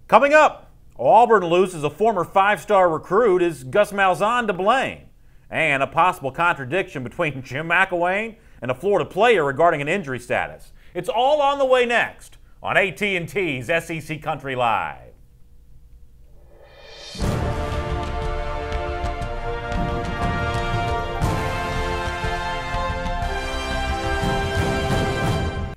Coming up, Auburn loses a former five-star recruit. Is Gus Malzahn to blame? And a possible contradiction between Jim McElwain and a Florida player regarding an injury status. It's all on the way next on AT&T's SEC Country Live.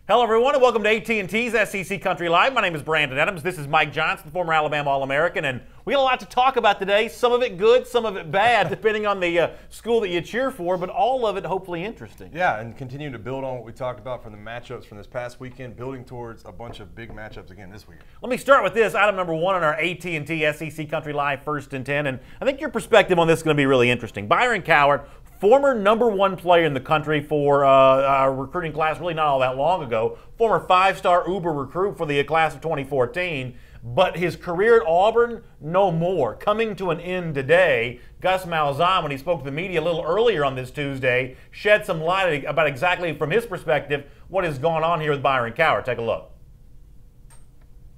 Hello, everyone, and welcome to AT&T's SEC Country Live. My name is Brandon Adams. This is Mike Johnson, former Alabama All-American, and we got a lot to talk about today. Some of it good, some of it bad, depending on the school that you cheer for, but all of it hopefully interesting. Yeah, and continue to build on what we talked about from the matchups from this past weekend, building towards a bunch of big matchups again this week. Let me start with this, item number one on our AT&T SEC Country Live First and 10, and I think your perspective on this is going to be really interesting. Byron Cowart, former #1 player in the country for a recruiting class really not all that long ago, former five-star Uber recruit for the class of 2014, but his career at Auburn, no more. Coming to an end today, Gus Malzahn, when he spoke to the media a little earlier on this Tuesday, shed some light about exactly, from his perspective, what has gone on here with Byron Cowart. Take a look.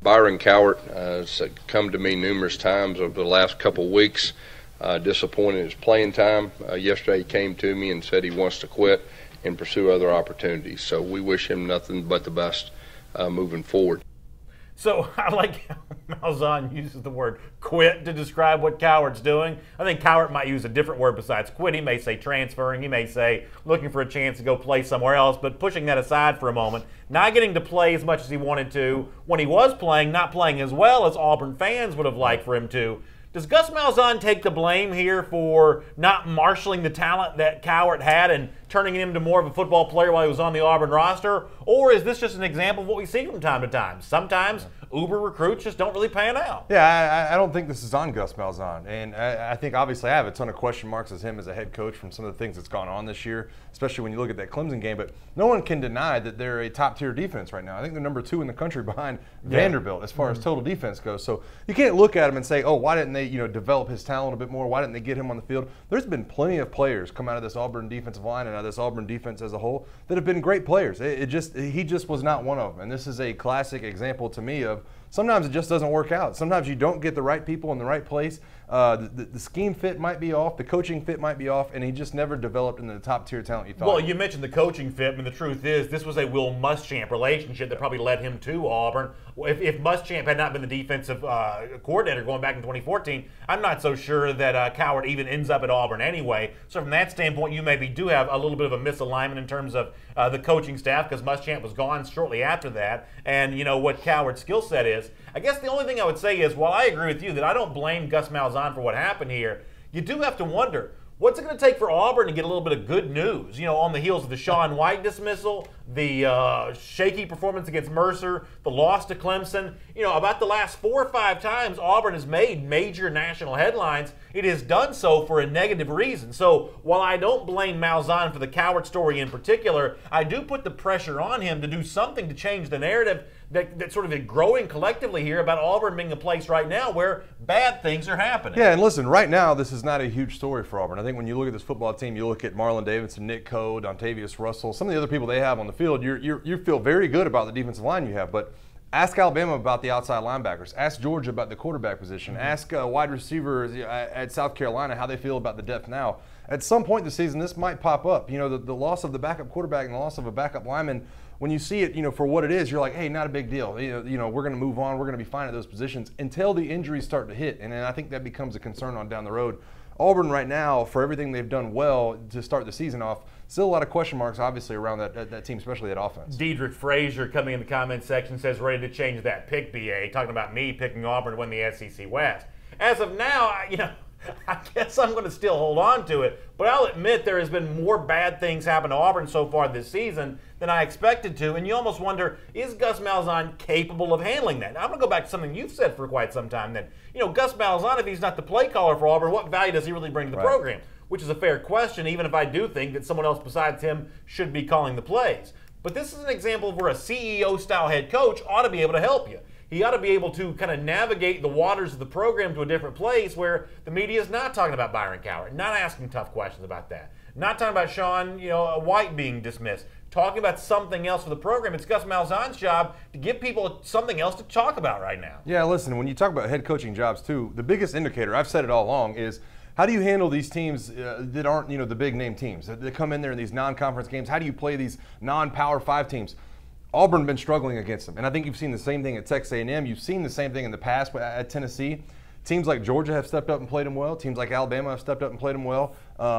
Byron Cowart has come to me numerous times over the last couple weeks. Disappointed in his playing time. Yesterday he came to me and said he wants to quit and pursue other opportunities. So we wish him nothing but the best moving forward. So I like how Malzahn uses the word quit to describe what Cowart's doing. I think Cowart might use a different word besides quit. He may say transferring. He may say looking for a chance to go play somewhere else. But pushing that aside for a moment, not getting to play as much as he wanted to when he was playing, not playing as well as Auburn fans would have liked for him to. Does Gus Malzahn take the blame here for not marshaling the talent that Cowart had and turning him into more of a football player while he was on the Auburn roster? Or is this just an example of what we see from time to time? Sometimes Uber recruits just don't really pan out. Yeah, I don't think this is on Gus Malzahn. And I think obviously I have a ton of question marks as him as a head coach from some of the things that's gone on this year, especially when you look at that Clemson game. But no one can deny that they're a top-tier defense right now. I think they're #2 in the country behind Vanderbilt as far as total defense goes. So you can't look at him and say, oh, why didn't they develop his talent a bit more? Why didn't they get him on the field? There's been plenty of players come out of this Auburn defensive line and out of this Auburn defense as a whole that have been great players. He just was not one of them. And this is a classic example to me of sometimes it just doesn't work out. Sometimes you don't get the right people in the right place. The scheme fit might be off, the coaching fit might be off, and he just never developed into the top-tier talent you thought. Well, you mentioned the coaching fit, and the truth is this was a Will Muschamp relationship that probably led him to Auburn. If Muschamp had not been the defensive coordinator going back in 2014, I'm not so sure that Cowart even ends up at Auburn anyway. So from that standpoint, you maybe do have a little bit of a misalignment in terms of the coaching staff, because Muschamp was gone shortly after that, and you know what Cowart's skill set is. I guess the only thing I would say is, while I agree with you that I don't blame Gus Malzahn for what happened here, you do have to wonder, what's it going to take for Auburn to get a little bit of good news? You know, on the heels of the Sean White dismissal, the shaky performance against Mercer, the loss to Clemson. You know, about the last 4 or 5 times Auburn has made major national headlines, it has done so for a negative reason. So while I don't blame Malzahn for the Cowart story in particular, I do put the pressure on him to do something to change the narrative that's sort of growing collectively here about Auburn being a place right now where bad things are happening. Yeah, and listen, right now this is not a huge story for Auburn. I think when you look at this football team, you look at Marlon Davidson, Nick Coe, Dontavius Russell, some of the other people they have on the field, you feel very good about the defensive line you have. But ask Alabama about the outside linebackers. Ask Georgia about the quarterback position. Ask wide receivers at South Carolina how they feel about the depth now. At some point this season, this might pop up. You know, the loss of the backup quarterback and the loss of a backup lineman, when you see it, for what it is, you're like, hey, not a big deal. You know, we're going to move on. We're going to be fine at those positions until the injuries start to hit. And then I think that becomes a concern on down the road. Auburn right now, for everything they've done well to start the season off, still a lot of question marks, obviously, around that team, especially that offense. Dedrick Frazier coming in the comment section says, ready to change that pick, BA, talking about me picking Auburn to win the SEC West. As of now, I guess I'm going to still hold on to it, but I'll admit there has been more bad things happen to Auburn so far this season than I expected to, and you almost wonder, is Gus Malzahn capable of handling that? Now, I'm going to go back to something you've said for quite some time then. Gus Malzahn, if he's not the play caller for Auburn, what value does he really bring to the program? Which is a fair question, even if I do think that someone else besides him should be calling the plays. But this is an example of where a CEO-style head coach ought to be able to help you. He ought to be able to kind of navigate the waters of the program to a different place where the media is not talking about Byron Cowart, not asking tough questions about that. Not talking about Sean, White being dismissed. Talking about something else for the program. It's Gus Malzahn's job to give people something else to talk about right now. Yeah, listen, when you talk about head coaching jobs too, the biggest indicator, I've said it all along, is how do you handle these teams that aren't, the big name teams that come in there in these non-conference games? How do you play these non-Power 5 teams? Auburn been struggling against them, and I think you've seen the same thing at Texas A&M. You've seen the same thing in the past at Tennessee. Teams like Georgia have stepped up and played them well. Teams like Alabama have stepped up and played them well.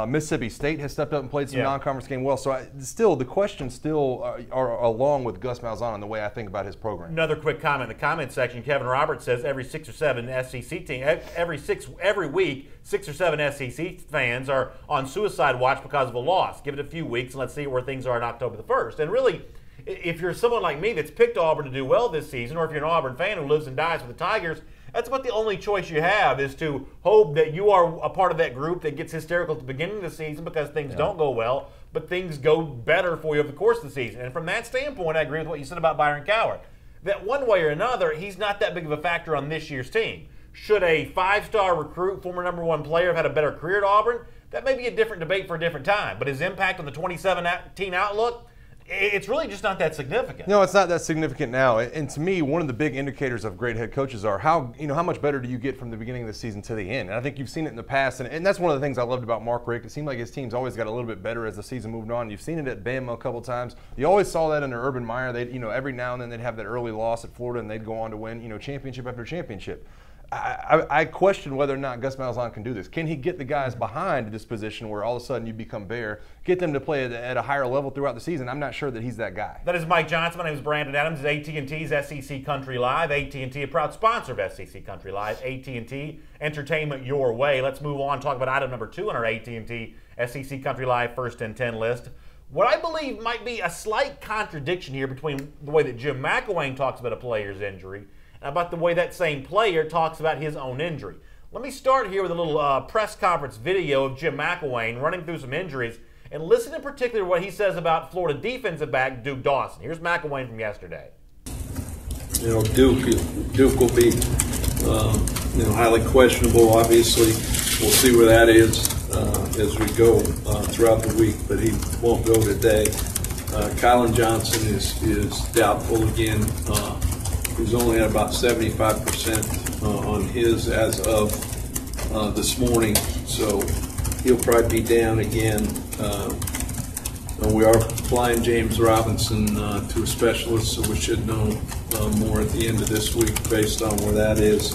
Mississippi State has stepped up and played some non-conference game well. So the questions still are along with Gus Malzahn on the way I think about his program. Another quick comment in the comment section. Kevin Roberts says every 6 or 7 SEC team, every week, 6 or 7 SEC fans are on suicide watch because of a loss. Give it a few weeks and let's see where things are on October the 1st. And really, if you're someone like me that's picked Auburn to do well this season, or if you're an Auburn fan who lives and dies for the Tigers, that's about the only choice you have, is to hope that you are a part of that group that gets hysterical at the beginning of the season because things don't go well, but things go better for you over the course of the season. And from that standpoint, I agree with what you said about Byron Cowart. That one way or another, he's not that big of a factor on this year's team. Should a 5-star recruit, former #1 player, have had a better career at Auburn? That may be a different debate for a different time. But his impact on the 2017 outlook, it's really just not that significant. No, it's not that significant now. And to me, one of the big indicators of great head coaches are how much better do you get from the beginning of the season to the end. And I think you've seen it in the past, and that's one of the things I loved about Mark Richt. It seemed like his team's always got a little bit better as the season moved on. You've seen it at Bama a couple times. You always saw that under Urban Meyer. They, every now and then they'd have that early loss at Florida, and they'd go on to win, championship after championship. I question whether or not Gus Malzahn can do this. Can he get the guys behind this position where all of a sudden you become bare, get them to play at a higher level throughout the season? I'm not sure that he's that guy. That is Mike Johnson. My name is Brandon Adams. It's AT&T's SEC Country Live. AT&T, a proud sponsor of SEC Country Live. AT&T, entertainment your way. Let's move on and talk about item number 2 on our AT&T SEC Country Live First and 10 list. What I believe might be a slight contradiction here between the way that Jim McElwain talks about a player's injury about the way that same player talks about his own injury. Let me start here with a little press conference video of Jim McElwain running through some injuries, and listen in particular to what he says about Florida defensive back Duke Dawson. Here's McElwain from yesterday. Duke will be highly questionable. Obviously, we'll see where that is as we go throughout the week, but he won't go today. Kylan Johnson is doubtful again. He's only at about 75% on his as of this morning, so he'll probably be down again. We are flying James Robinson to a specialist, so we should know more at the end of this week based on where that is.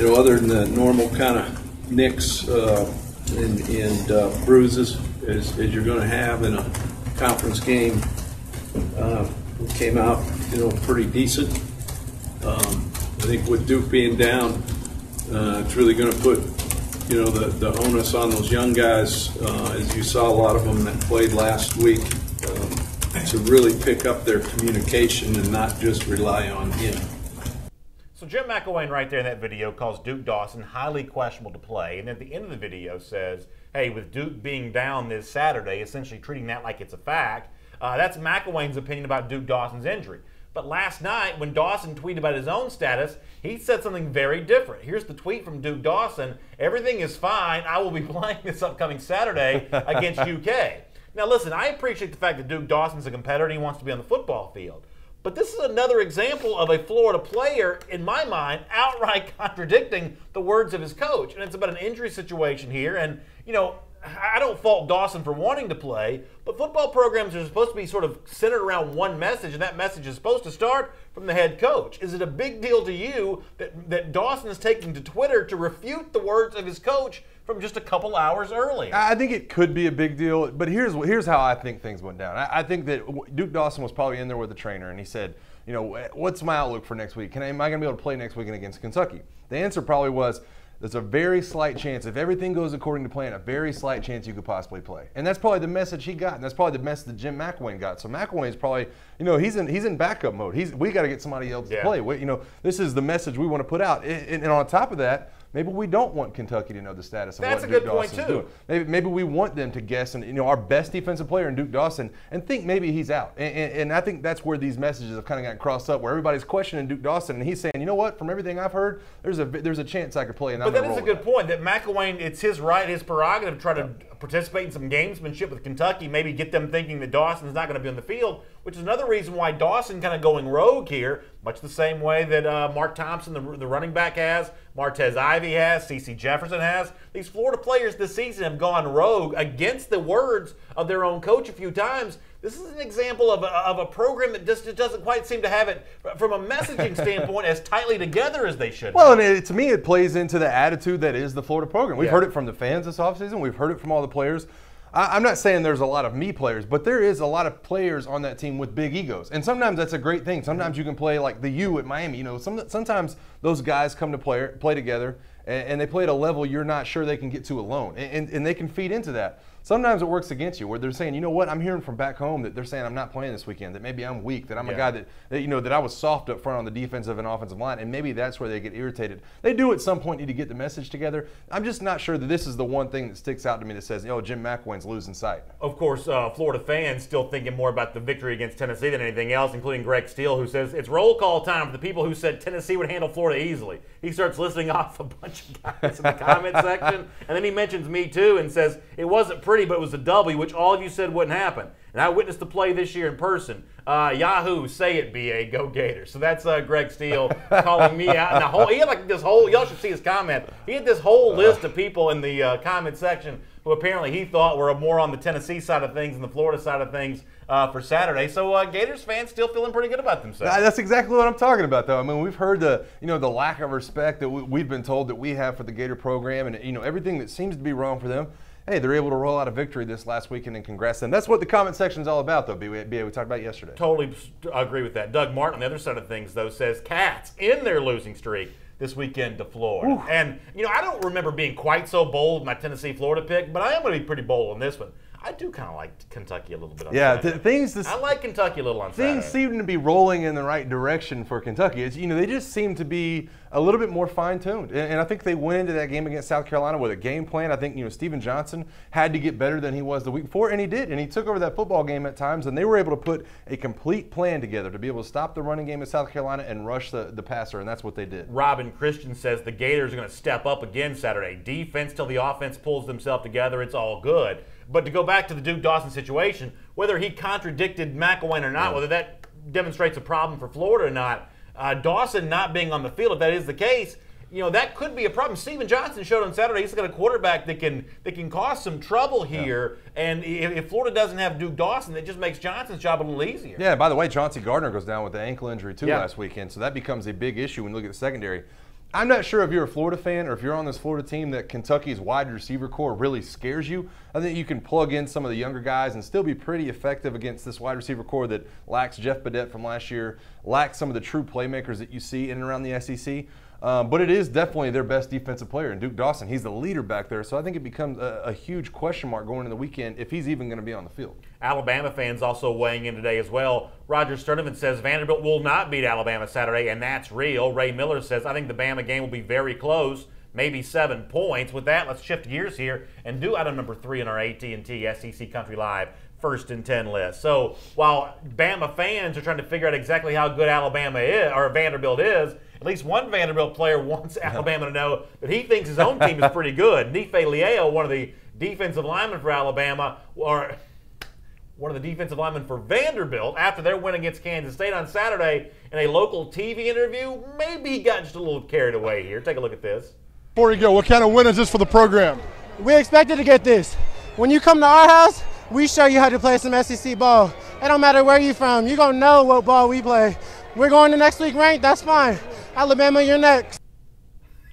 Other than the normal kind of nicks and bruises as you're going to have in a conference game, came out pretty decent. I think with Duke being down, it's really going to put the onus on those young guys, as you saw a lot of them that played last week, to really pick up their communication and not just rely on him. So Jim McElwain right there in that video calls Duke Dawson highly questionable to play, and at the end of the video says, hey, with Duke being down this Saturday, essentially treating that like it's a fact. That's McElwain's opinion about Duke Dawson's injury. But last night, when Dawson tweeted about his own status, he said something very different. Here's the tweet from Duke Dawson. Everything is fine. I will be playing this upcoming Saturday against UK. Now listen, I appreciate the fact that Duke Dawson's a competitor and he wants to be on the football field. But this is another example of a Florida player, in my mind, outright contradicting the words of his coach. And it's about an injury situation here. And, I don't fault Dawson for wanting to play, but football programs are supposed to be sort of centered around one message, and that message is supposed to start from the head coach. Is it a big deal to you that Dawson is taking to Twitter to refute the words of his coach from just a couple hours earlier? I think it could be a big deal, but here's how I think things went down. I think that Duke Dawson was probably in there with the trainer, and he said, what's my outlook for next week? Am I going to be able to play next weekend against Kentucky? The answer probably was, there's a very slight chance, if everything goes according to plan, a very slight chance you could possibly play. And that's probably the message he got, and that's probably the message that Jim McElwain got. So McElwain's probably, he's in backup mode. We got to get somebody else to play. This is the message we want to put out. And on top of that, maybe we don't want Kentucky to know the status of That's what a Duke good point, Dawson's too. doing. Maybe we want them to guess, and our best defensive player in Duke Dawson, and think maybe he's out. And I think that's where these messages have kind of gotten crossed up, where everybody's questioning Duke Dawson, and he's saying, you know what? From everything I've heard, there's a chance I could play. And but that is a good point. That McElwain, it's his right, his prerogative to try to participate in some gamesmanship with Kentucky, maybe get them thinking that Dawson's not going to be on the field, which is another reason why Dawson kind of going rogue here, much the same way that Mark Thompson, the running back, has, Martez Ivey has, C.C. Jefferson has. These Florida players this season have gone rogue against the words of their own coach a few times. This is an example of a program that just doesn't quite seem to have it, from a messaging standpoint, as tightly together as they should. Well, and to me, it plays into the attitude that is the Florida program. We've heard it from the fans this offseason. We've heard it from all the players. I'm not saying there's a lot of me players, but there is a lot of players on that team with big egos. And sometimes that's a great thing. Sometimes you can play like the U at Miami. Sometimes those guys come to play together, and they play at a level you're not sure they can get to alone. And they can feed into that. Sometimes it works against you, where they're saying, you know what, I'm hearing from back home that they're saying I'm not playing this weekend, that maybe I'm weak, that I'm a guy that that I was soft up front on the defensive and offensive line, and maybe that's where they get irritated. They do at some point need to get the message together. I'm just not sure that this is the one thing that sticks out to me that says, Jim McElwain's losing sight. Of course, Florida fans still thinking more about the victory against Tennessee than anything else, including Greg Steele, who says it's roll call time for the people who said Tennessee would handle Florida easily. He starts listing off a bunch of guys in the comment section, and then he mentions me too and says it wasn't pretty, but it was a W, which all of you said wouldn't happen. And I witnessed the play this year in person. Yahoo, say it, BA, go Gators. So that's Greg Steele calling me out. And he had like this whole, y'all should see his comment. He had this whole list of people in the comment section who apparently he thought were more on the Tennessee side of things than the Florida side of things for Saturday. So Gators fans still feeling pretty good about themselves. That's exactly what I'm talking about, though. I mean, we've heard the lack of respect that we've been told that we have for the Gator program, and everything that seems to be wrong for them. Hey, they're able to roll out a victory this last weekend, and congrats them. That's what the comment section is all about, though, B.A. We talked about yesterday. Totally agree with that. Doug Martin, on the other side of things, though, says Cats in their losing streak this weekend to Florida. Ooh. And, I don't remember being quite so bold with my Tennessee-Florida pick, but I am going to be pretty bold on this one. I do kind of like Kentucky a little bit on Saturday. I like Kentucky a little on Saturday. Things seem to be rolling in the right direction for Kentucky. It's, they just seem to be a little bit more fine-tuned. And I think they went into that game against South Carolina with a game plan. I think, Stephen Johnson had to get better than he was the week before, and he did. And he took over that football game at times, and they were able to put a complete plan together to be able to stop the running game of South Carolina and rush the passer, and that's what they did. Robin Christian says the Gators are going to step up again Saturday. Defense till the offense pulls themselves together, it's all good. But to go back to the Duke Dawson situation, whether he contradicted McElwain or not, whether that demonstrates a problem for Florida or not, Dawson not being on the field, if that is the case, that could be a problem. Stephen Johnson showed on Saturday he's got a quarterback that can cause some trouble here. Yeah. And if Florida doesn't have Duke Dawson, it just makes Johnson's job a little easier. Yeah, by the way, Chauncey Gardner goes down with the ankle injury too last weekend, so that becomes a big issue when you look at the secondary. I'm not sure if you're a Florida fan or if you're on this Florida team that Kentucky's wide receiver core really scares you. I think you can plug in some of the younger guys and still be pretty effective against this wide receiver core that lacks Jeff Badette from last year, lacks some of the true playmakers that you see in and around the SEC. But it is definitely their best defensive player in Duke Dawson. He's the leader back there, so I think it becomes a huge question mark going into the weekend if he's even going to be on the field. Alabama fans also weighing in today as well. Roger Sturdivant says Vanderbilt will not beat Alabama Saturday, and that's real. Ray Miller says, I think the Bama game will be very close, maybe 7 points. With that, let's shift gears here and do item number 3 in our AT&T SEC Country Live First and 10 list. So while Bama fans are trying to figure out exactly how good Alabama is, or Vanderbilt is, at least one Vanderbilt player wants Alabama to know that he thinks his own team is pretty good. Nife Liao, one of the defensive linemen for Alabama, or one of the defensive linemen for Vanderbilt, after their win against Kansas State on Saturday in a local TV interview, maybe he got just a little carried away here. Take a look at this. Before you go, what kind of win is this for the program? We expected to get this. When you come to our house, we show you how to play some SEC ball. It don't matter where you're from. You're going to know what ball we play. We're going to next week ranked. That's fine. Alabama, you're next.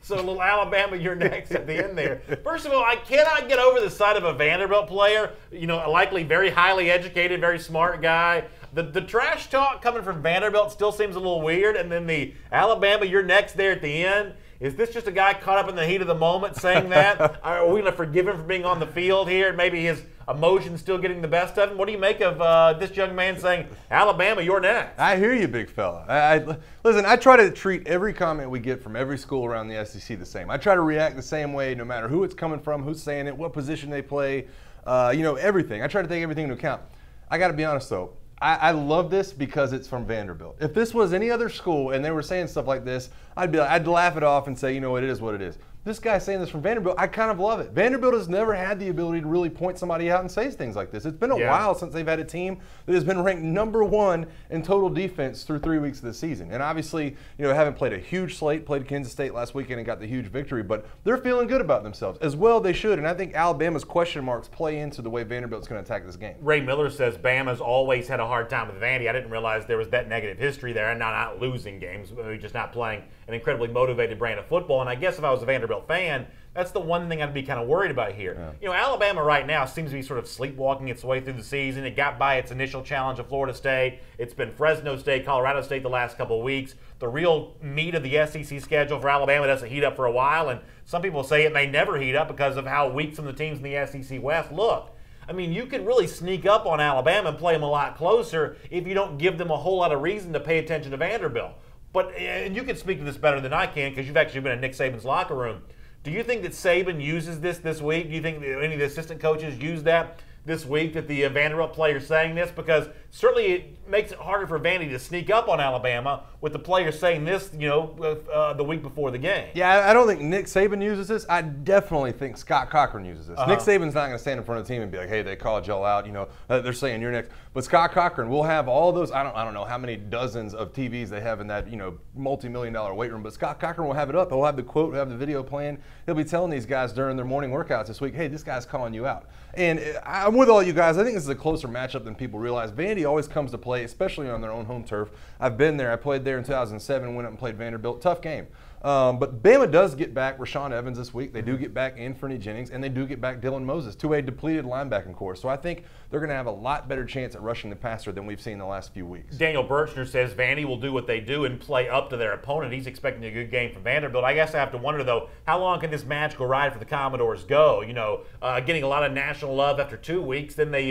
So a little Alabama, you're next at the end there. First of all, I cannot get over the sight of a Vanderbilt player, likely very highly educated, very smart guy. The trash talk coming from Vanderbilt still seems a little weird, and then the Alabama, you're next there at the end. Is this just a guy caught up in the heat of the moment saying that? Are we going to forgive him for being on the field here? Maybe his emotions still getting the best of him? What do you make of this young man saying, Alabama, you're next? I hear you, big fella. Listen, I try to treat every comment we get from every school around the SEC the same. I try to react the same way no matter who it's coming from, who's saying it, what position they play, everything. I try to take everything into account. I got to be honest, though. I love this because it's from Vanderbilt. If this was any other school and they were saying stuff like this, I'd laugh it off and say, it is what it is. This guy saying this from Vanderbilt, I kind of love it. Vanderbilt has never had the ability to really point somebody out and say things like this. It's been a while since they've had a team that has been ranked #1 in total defense through 3 weeks of the season. And obviously, haven't played a huge slate, played Kansas State last weekend and got the huge victory, but they're feeling good about themselves. As well they should, and I think Alabama's question marks play into the way Vanderbilt's going to attack this game. Ray Miller says Bama's always had a hard time with Vandy. I didn't realize there was that negative history there, and not losing games, maybe just not playing an incredibly motivated brand of football. And I guess if I was a Vanderbilt fan, that's the one thing I'd be kind of worried about here. Yeah. Alabama right now seems to be sort of sleepwalking its way through the season. It got by its initial challenge of Florida State. It's been Fresno State, Colorado State the last couple of weeks. The real meat of the SEC schedule for Alabama doesn't heat up for a while, and some people say it may never heat up because of how weak some of the teams in the SEC West look. I mean, you could really sneak up on Alabama and play them a lot closer if you don't give them a whole lot of reason to pay attention to Vanderbilt. But and you can speak to this better than I can because you've actually been in Nick Saban's locker room. Do you think that Saban uses this week? Do you think that any of the assistant coaches use that this week, that the Vanderbilt players saying this? Because certainly it makes it harder for Vandy to sneak up on Alabama with the players saying this, the week before the game. Yeah, I don't think Nick Saban uses this. I definitely think Scott Cochran uses this. Nick Saban's not going to stand in front of the team and be like, hey, they called y'all out. They're saying you're next. But Scott Cochran will have all those, I don't know how many dozens of TVs they have in that, multi-million-dollar weight room. But Scott Cochran will have it up. He'll have the quote, he'll have the video playing. He'll be telling these guys during their morning workouts this week, hey, this guy's calling you out. And I'm with all you guys. I think this is a closer matchup than people realize. Vandy always comes to play, especially on their own home turf. I've been there. I played there in 2007, went up and played Vanderbilt. Tough game. But Bama does get back Rashaan Evans this week. They do get back Anthony Jennings, and they do get back Dylan Moses to a depleted linebacking core. So I think they're going to have a lot better chance at rushing the passer than we've seen the last few weeks. Daniel Birchner says Vandy will do what they do and play up to their opponent. He's expecting a good game from Vanderbilt. I guess I have to wonder, though, how long can this magical ride for the Commodores go? Getting a lot of national love after 2 weeks, then they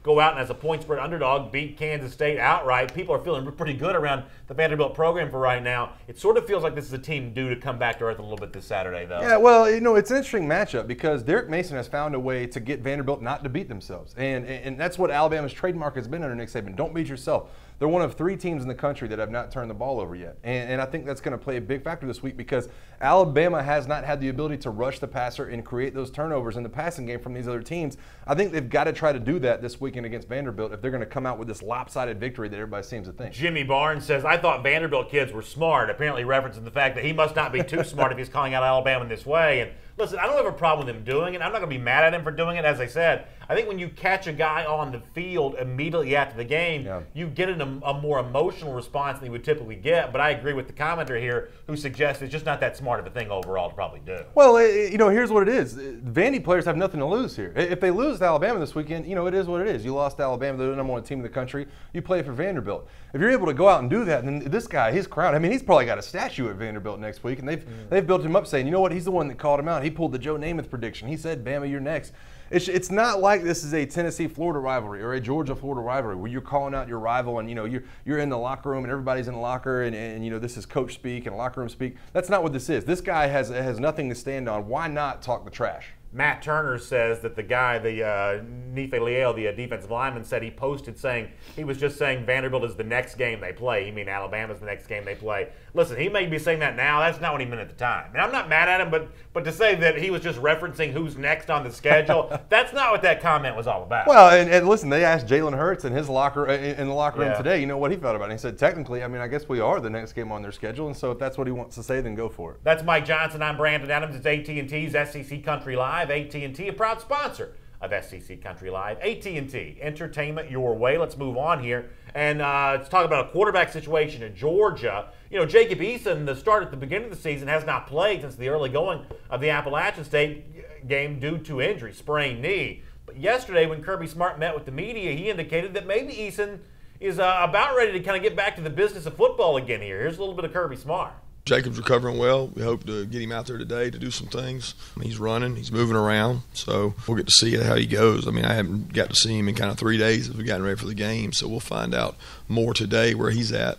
go out and as a point spread underdog beat Kansas State outright. People are feeling pretty good around the Vanderbilt program for right now. It sort of feels like this is a team due to come back to earth a little bit this Saturday, though. Yeah, well, it's an interesting matchup because Derek Mason has found a way to get Vanderbilt not to beat themselves. And that's what Alabama's trademark has been under Nick Saban. Don't beat yourself. They're one of 3 teams in the country that have not turned the ball over yet. And I think that's going to play a big factor this week because Alabama has not had the ability to rush the passer and create those turnovers in the passing game from these other teams. I think they've got to try to do that this weekend against Vanderbilt if they're going to come out with this lopsided victory that everybody seems to think. Jimmy Barnes says, I thought Vanderbilt kids were smart, apparently referencing the fact that he must not be too smart if he's calling out Alabama in this way. And listen, I don't have a problem with him doing it. I'm not going to be mad at him for doing it. As I said, I think when you catch a guy on the field immediately after the game, you get a more emotional response than you would typically get. But I agree with the commenter here who suggests it's just not that smart of a thing overall to probably do. Well, here's what it is. Vandy players have nothing to lose here. If they lose to Alabama this weekend, it is what it is. You lost to Alabama, they're the #1 team in the country. You play for Vanderbilt. If you're able to go out and do that, then this guy, his crown, he's probably got a statue at Vanderbilt next week, and they've built him up saying, you know what, he's the one that called him out. He pulled the Joe Namath prediction. He said, Bama, you're next. It's not like this is a Tennessee-Florida rivalry or a Georgia-Florida rivalry where you're calling out your rival and you're in the locker room and everybody's in the locker and this is coach speak and locker room speak. That's not what this is. This guy has nothing to stand on. Why not talk the trash? Matt Turner says that the guy, Nife Leal, the defensive lineman, said he posted saying he was just saying Vanderbilt is the next game they play. You mean Alabama's the next game they play? Listen, he may be saying that now. That's not what he meant at the time. And I'm not mad at him, but to say that he was just referencing who's next on the schedule, that's not what that comment was all about. Well, and listen, they asked Jalen Hurts in the locker room today, what he felt about it. He said, technically, I guess we are the next game on their schedule, and so if that's what he wants to say, then go for it. That's Mike Johnson. I'm Brandon Adams. It's AT&T's SEC Country Live. AT&T, a proud sponsor of SEC Country Live. AT&T, entertainment your way. Let's move on here. And let's talk about a quarterback situation in Georgia. Jacob Eason, the start at the beginning of the season, has not played since the early going of the Appalachian State game due to injury, sprained knee. But yesterday when Kirby Smart met with the media, he indicated that maybe Eason is about ready to kind of get back to the business of football again here. Here's a little bit of Kirby Smart. Jacob's recovering well. We hope to get him out there today to do some things. He's running, he's moving around, so we'll get to see how he goes. I mean, I haven't got to see him in kind of 3 days as we've gotten ready for the game, so we'll find out more today where he's at.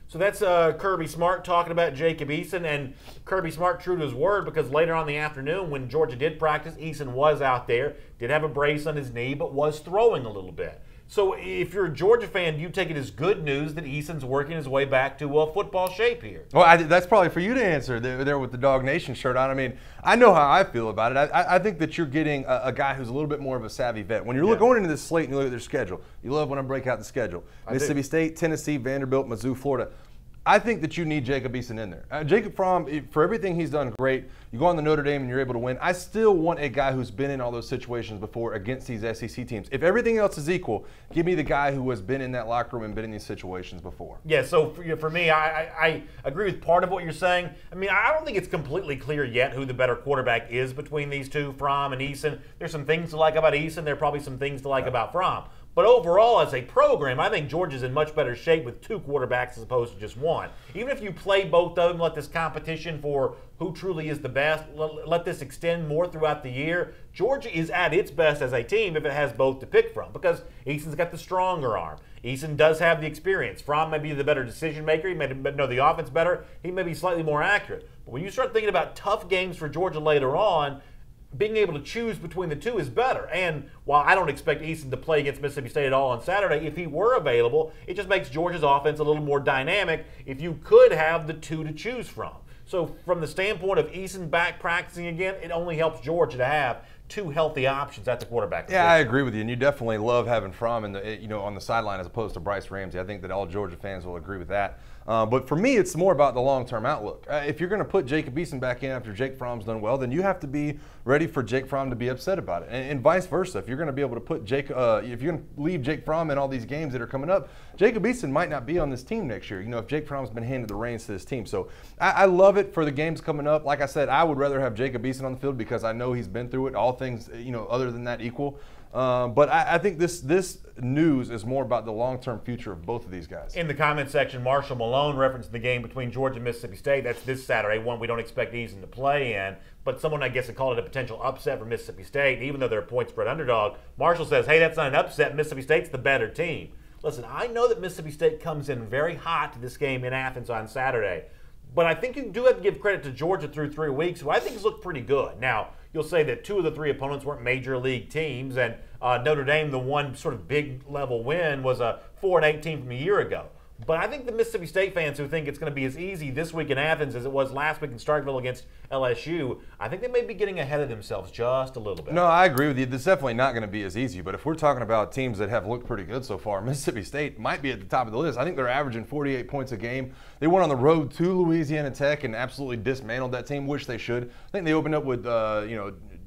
So that's Kirby Smart talking about Jacob Eason, and Kirby Smart true to his word, because later on in the afternoon when Georgia did practice, Eason was out there, did have a brace on his knee, but was throwing a little bit. So if you're a Georgia fan, do you take it as good news that Eason's working his way back to football shape here? Well, that's probably for you to answer there with the Dog Nation shirt on. I mean, I know how I feel about it. I think that you're getting a guy who's a little bit more of a savvy vet. When you're going into this slate and you look at their schedule, you love when I break out the schedule. Mississippi State, Tennessee, Vanderbilt, Mizzou, Florida. I think that you need Jacob Eason in there. Jacob Fromm, for everything he's done great, you go on the Notre Dame and you're able to win. I still want a guy who's been in all those situations before against these SEC teams. If everything else is equal, give me the guy who has been in that locker room and been in these situations before. Yeah, so for me, I agree with part of what you're saying. I mean, I don't think it's completely clear yet who the better quarterback is between these two, Fromm and Eason. There's some things to like about Eason. There are probably some things to like about Fromm. But overall, as a program, I think Georgia's in much better shape with 2 quarterbacks as opposed to just 1. Even if you play both of them, let this competition for who truly is the best, let this extend more throughout the year, Georgia is at its best as a team if it has both to pick from, because Eason's got the stronger arm. Eason does have the experience. Fromm may be the better decision maker. He may know the offense better. He may be slightly more accurate. But when you start thinking about tough games for Georgia later on, being able to choose between the two is better. And while I don't expect Eason to play against Mississippi State at all on Saturday, if he were available, it just makes Georgia's offense a little more dynamic if you could have the 2 to choose from. So from the standpoint of Eason back practicing again, it only helps Georgia to have 2 healthy options at the quarterback position. Yeah, I agree with you, and you definitely love having Fromm on the sideline as opposed to Bryce Ramsey. I think that all Georgia fans will agree with that. But for me, it's more about the long-term outlook. If you're going to put Jacob Eason back in after Jake Fromm's done well, then you have to be ready for Jake Fromm to be upset about it, and vice versa. If you're going to be able to put if you're going to leave Jake Fromm in all these games that are coming up, Jacob Eason might not be on this team next year. If Jake Fromm's been handed the reins to this team, so I love it for the games coming up. Like I said, I would rather have Jacob Eason on the field because I know he's been through it. All things other than that equal. But I think this news is more about the long-term future of both of these guys. In the comment section, Marshall Malone referenced the game between Georgia and Mississippi State. That's this Saturday, one we don't expect Eason to play in. But someone, I guess, had called it a potential upset for Mississippi State, even though they're a point spread underdog. Marshall says, hey, that's not an upset. Mississippi State's the better team. Listen, I know that Mississippi State comes in very hot to this game in Athens on Saturday. But I think you do have to give credit to Georgia through 3 weeks, who I think has looked pretty good. Now, you'll say that 2 of the 3 opponents weren't major league teams, and Notre Dame, the one sort of big level win, was a 4-8 team from a year ago. But I think the Mississippi State fans who think it's going to be as easy this week in Athens as it was last week in Starkville against LSU, I think they may be getting ahead of themselves just a little bit. No, I agree with you. This is definitely not going to be as easy. But if we're talking about teams that have looked pretty good so far, Mississippi State might be at the top of the list. I think they're averaging 48 points a game. They went on the road to Louisiana Tech and absolutely dismantled that team, which they should. I think they opened up with,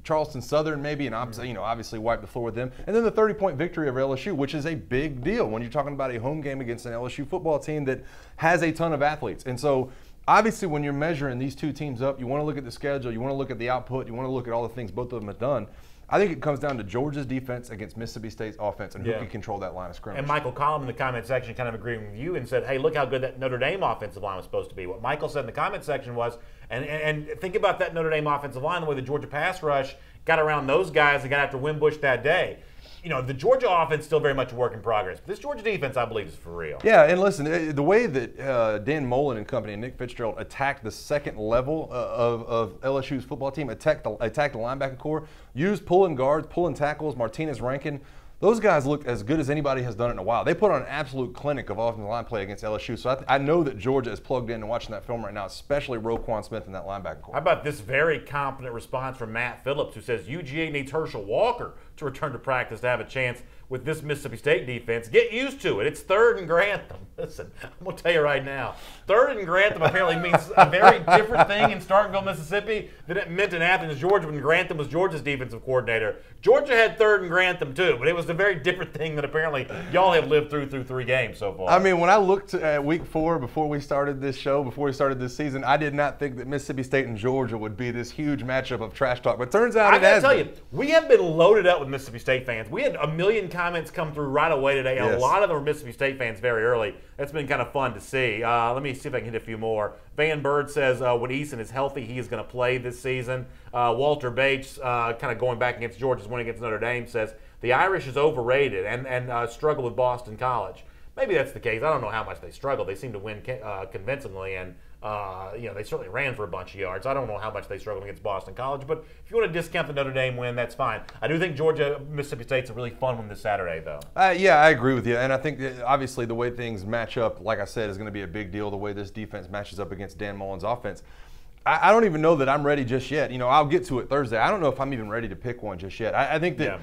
Charleston Southern maybe, and obviously wiped the floor with them. And then the 30-point victory over LSU, which is a big deal when you're talking about a home game against an LSU football team that has a ton of athletes. And so obviously when you're measuring these 2 teams up, you want to look at the schedule, you want to look at the output, you want to look at all the things both of them have done. I think it comes down to Georgia's defense against Mississippi State's offense and who can control that line of scrimmage. And Michael Collum in the comment section kind of agreeing with you and said, hey, look how good that Notre Dame offensive line was supposed to be. What Michael said in the comment section was, and think about that Notre Dame offensive line, the way the Georgia pass rush got around those guys and got after Wimbush that day. The Georgia offense is still very much a work in progress. But this Georgia defense, I believe, is for real. Yeah, and listen, the way that Dan Mullen and company and Nick Fitzgerald attacked the second level of LSU's football team, attacked the linebacker core, used pulling guards, pulling tackles, Martinez Rankin. Those guys looked as good as anybody has done it in a while. They put on an absolute clinic of offensive line play against LSU. So I know that Georgia is plugged in and watching that film right now, especially Roquan Smith and that linebacker core. How about this very confident response from Matt Phillips, who says UGA needs Herschel Walker to return to practice to have a chance with this Mississippi State defense. Get used to it. It's 3rd and Grantham. Listen, I'm going to tell you right now, 3rd and Grantham apparently means a very different thing in Starkville, Mississippi than it meant in Athens, Georgia, when Grantham was Georgia's defensive coordinator. Georgia had 3rd and Grantham too, but it was a very different thing that apparently y'all have lived through 3 games so far. I mean, when I looked at week 4 before we started this show, before we started this season, I did not think that Mississippi State and Georgia would be this huge matchup of trash talk. But turns out it has been. I got to tell you, we have been loaded up with Mississippi State fans. We had a million comments come through right away today. Yes. A lot of them are Mississippi State fans very early. That's been kind of fun to see. Let me see if I can hit a few more. Van Bird says when Eason is healthy, he is going to play this season. Walter Bates, kind of going back against Georgia's win against Notre Dame, says the Irish is overrated and struggle with Boston College. Maybe that's the case. I don't know how much they struggle. They seem to win convincingly, and they certainly ran for a bunch of yards. I don't know how much they struggled against Boston College, but if you want to discount the Notre Dame win, that's fine. I do think Georgia-Mississippi State's a really fun one this Saturday, though. Yeah, I agree with you, and I think that obviously the way things match up, like I said, is going to be a big deal. The way this defense matches up against Dan Mullen's offense. I don't even know that I'm ready just yet. I'll get to it Thursday. I don't know if I'm even ready to pick one just yet. I think that,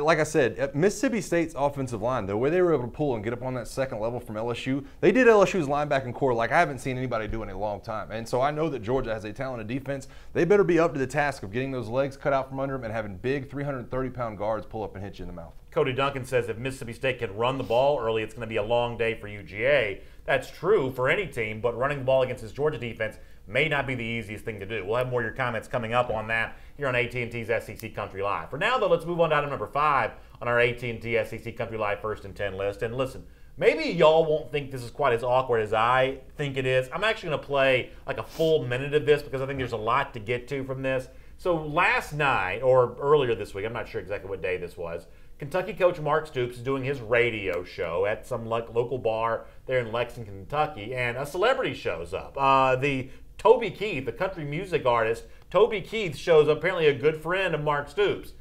like I said, Mississippi State's offensive line, the way they were able to pull and get up on that second level from LSU, they did LSU's linebacking core like I haven't seen anybody do in a long time. And so I know that Georgia has a talented defense. They better be up to the task of getting those legs cut out from under them and having big 330-pound guards pull up and hit you in the mouth. Cody Duncan says if Mississippi State can run the ball early, it's going to be a long day for UGA. That's true for any team, but running the ball against this Georgia defense may not be the easiest thing to do. We'll have more of your comments coming up on that here on AT&T's SEC Country Live. For now, though, let's move on to item number 5 on our AT&T SEC Country Live First and 10 list. And listen, maybe y'all won't think this is quite as awkward as I think it is. I'm actually going to play like a full minute of this because I think there's a lot to get to from this. So last night, or earlier this week, I'm not sure exactly what day this was, Kentucky coach Mark Stoops is doing his radio show at some local bar there in Lexington, Kentucky, and a celebrity shows up. The Toby Keith, the country music artist, Toby Keith shows up, apparently a good friend of Mark Stoops.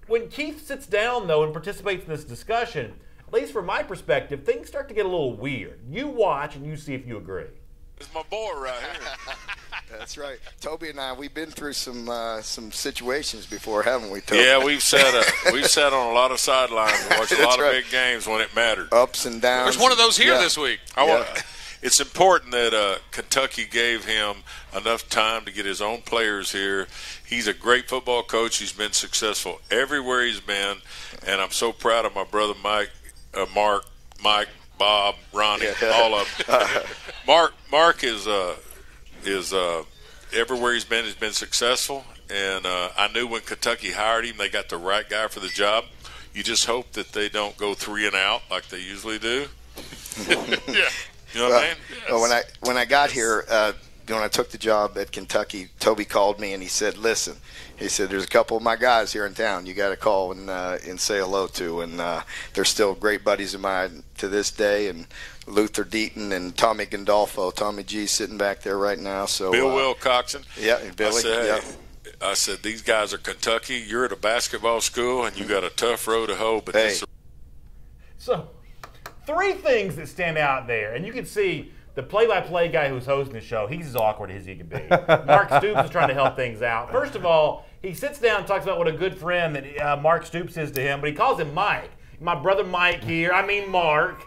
When Keith sits down, though, and participates in this discussion, at least from my perspective, things start to get a little weird. You watch and you see if you agree. It's my boy right here. That's right. Toby and I, we've been through some situations before, haven't we, Toby? Yeah, we've sat on a lot of sidelines and watched a lot of big games when it mattered. Ups and downs. There's one of those here this week. It's important that Kentucky gave him enough time to get his own players here. He's a great football coach. He's been successful everywhere he's been, and I'm so proud of my brother Mike, Mark, Mike, Bob, Ronnie, all of them. Mark is everywhere he's been successful, and I knew when Kentucky hired him, they got the right guy for the job. You just hope that they don't go 3 and out like they usually do. Yeah. You know what I mean? Well, when I got here, when I took the job at Kentucky, Toby called me and he said, "Listen," he said, "there's a couple of my guys here in town you got to call and say hello to, and they're still great buddies of mine to this day." And Luther Deaton and Tommy Gandolfo, Tommy G, sitting back there right now. So Bill Wilcoxon. Yeah, Billy. I said, these guys are Kentucky. You're at a basketball school, and you got a tough road to hoe. But So, 3 things that stand out there, and you can see the play-by-play guy who's hosting the show, he's as awkward as he can be. Mark Stoops is trying to help things out. First of all, he sits down and talks about what a good friend that Mark Stoops is to him, but he calls him Mike. My brother Mike here, I mean Mark.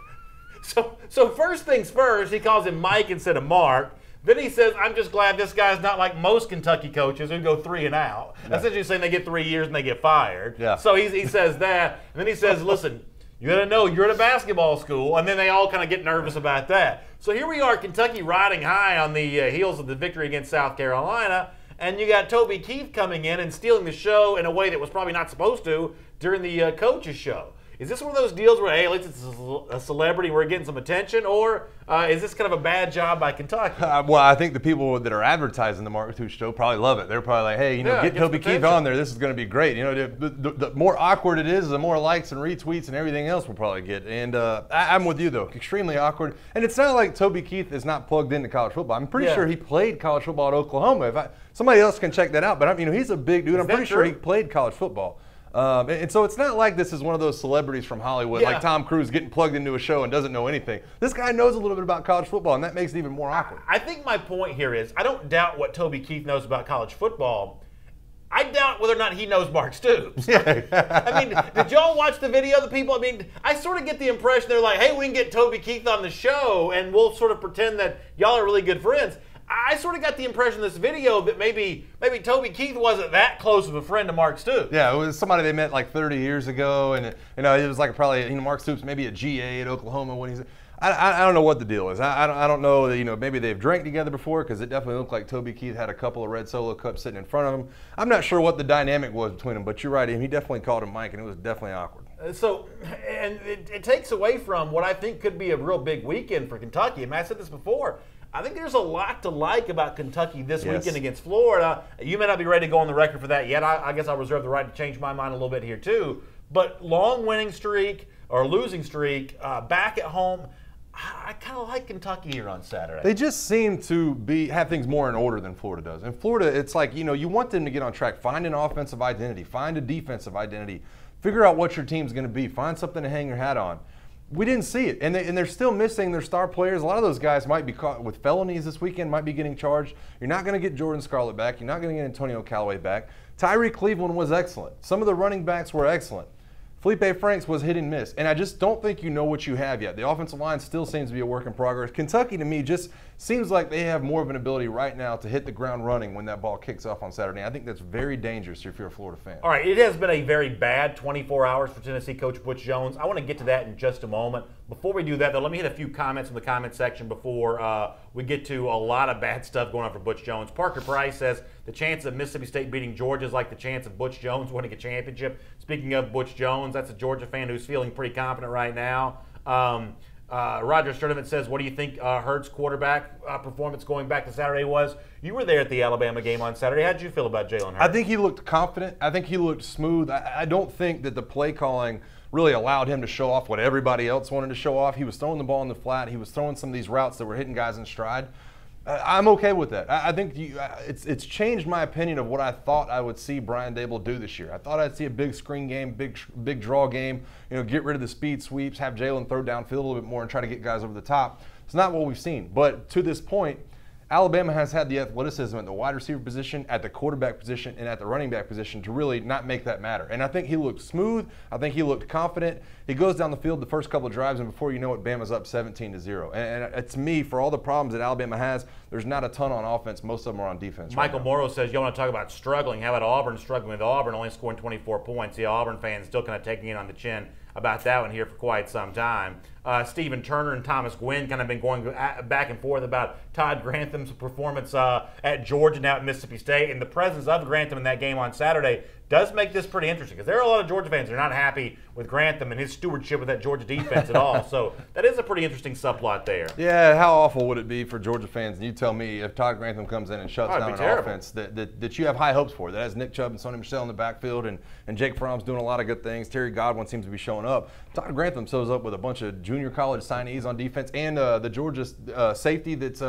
So first things first, he calls him Mike instead of Mark. Then he says, "I'm just glad this guy's not like most Kentucky coaches who go 3 and out." That's essentially saying they get 3 years and they get fired. Yeah. So he says that. And then he says, "Listen, you got to know you're at a basketball school." And then they all kind of get nervous about that. So here we are, Kentucky riding high on the heels of the victory against South Carolina. And you got Toby Keith coming in and stealing the show in a way that was probably not supposed to during the coach's show. Is this one of those deals where, hey, at least it's a celebrity, we're getting some attention, or is this kind of a bad job by Kentucky? Well, I think the people that are advertising the Mark Stoops show probably love it. They're probably like, hey, get Toby Keith on there. This is going to be great. The more awkward it is, the more likes and retweets and everything else we'll probably get. And I'm with you, though. Extremely awkward. And it's not like Toby Keith is not plugged into college football. I'm pretty sure he played college football at Oklahoma. Somebody else can check that out. But he's a big dude. I'm pretty sure he played college football. And so it's not like this is one of those celebrities from Hollywood, like Tom Cruise getting plugged into a show and doesn't know anything. This guy knows a little bit about college football, and that makes it even more awkward. I think my point here is I don't doubt what Toby Keith knows about college football. I doubt whether or not he knows Mark Stoops. Did y'all watch the video? The people, I sort of get the impression they're like, hey, we can get Toby Keith on the show, and we'll sort of pretend that y'all are really good friends. I sort of got the impression in this video that maybe Toby Keith wasn't that close of a friend to Mark Stoops. Yeah, it was somebody they met like 30 years ago, and it was like probably Mark Stoops maybe a GA at Oklahoma when he's. I don't know what the deal is. I don't know. You know, maybe they've drank together before, because it definitely looked like Toby Keith had a couple of red Solo cups sitting in front of him. I'm not sure what the dynamic was between them, but you're right. He definitely called him Mike, and it was definitely awkward. So, and it takes away from what I think could be a real big weekend for Kentucky. And Matt said this before. I think there's a lot to like about Kentucky this weekend against Florida. You may not be ready to go on the record for that yet. I guess I'll reserve the right to change my mind a little bit here too. But long winning streak or losing streak, back at home, I kind of like Kentucky here on Saturday. They just seem to have things more in order than Florida does. In Florida, it's like, you know, you want them to get on track. Find an offensive identity. Find a defensive identity. Figure out what your team's going to be. Find something to hang your hat on. We didn't see it, and they're still missing their star players. A lot of those guys might be caught with felonies this weekend, might be getting charged. You're not going to get Jordan Scarlett back. You're not going to get Antonio Callaway back. Tyree Cleveland was excellent. Some of the running backs were excellent. Felipe Franks was hit and miss, and I just don't think you know what you have yet. The offensive line still seems to be a work in progress. Kentucky, to me, just seems like they have more of an ability right now to hit the ground running when that ball kicks off on Saturday. I think that's very dangerous if you're a Florida fan. All right, it has been a very bad 24 hours for Tennessee coach Butch Jones. I want to get to that in just a moment. Before we do that, though, let me hit a few comments from the comment section before we get to a lot of bad stuff going on for Butch Jones. Parker Price says the chance of Mississippi State beating Georgia is like the chance of Butch Jones winning a championship. Speaking of Butch Jones, that's a Georgia fan who's feeling pretty confident right now. Roger Sturdivant says, what do you think Hurts' quarterback performance going back to Saturday was? You were there at the Alabama game on Saturday. How did you feel about Jalen Hurts? I think he looked confident. I think he looked smooth. I don't think that the play calling really allowed him to show off what everybody else wanted to show off. He was throwing the ball in the flat. He was throwing some of these routes that were hitting guys in stride. I'm okay with that. I think it's changed my opinion of what I thought I would see Brian Daboll do this year. I thought I'd see a big screen game, big draw game, you know, get rid of the speed sweeps, have Jalen throw downfield a little bit more and try to get guys over the top. It's not what we've seen. But to this point, Alabama has had the athleticism at the wide receiver position, at the quarterback position, and at the running back position to really not make that matter. And I think he looked smooth. I think he looked confident. He goes down the field the first couple of drives, and before you know it, Bama's up 17-0. And to me, for all the problems that Alabama has, there's not a ton on offense. Most of them are on defense. Michael Morrow says, you want to talk about struggling. How about Auburn struggling with Auburn, only scoring 24 points? Yeah, Auburn fans still kind of taking it on the chin about that one here for quite some time. Stephen Turner and Thomas Gwynn kind of been going back and forth about Todd Grantham's performance at Georgia, now at Mississippi State. And the presence of Grantham in that game on Saturday does make this pretty interesting, because there are a lot of Georgia fans that are not happy with Grantham and his stewardship with that Georgia defense at all. So that is a pretty interesting subplot there. Yeah, how awful would it be for Georgia fans? And you tell me, if Todd Grantham comes in and shuts down an offense that you have high hopes for, that has Nick Chubb and Sonny Michel in the backfield, and Jake Fromm's doing a lot of good things. Terry Godwin seems to be showing up. Todd Grantham shows up with a bunch of junior college signees on defense, and the Georgia safety that's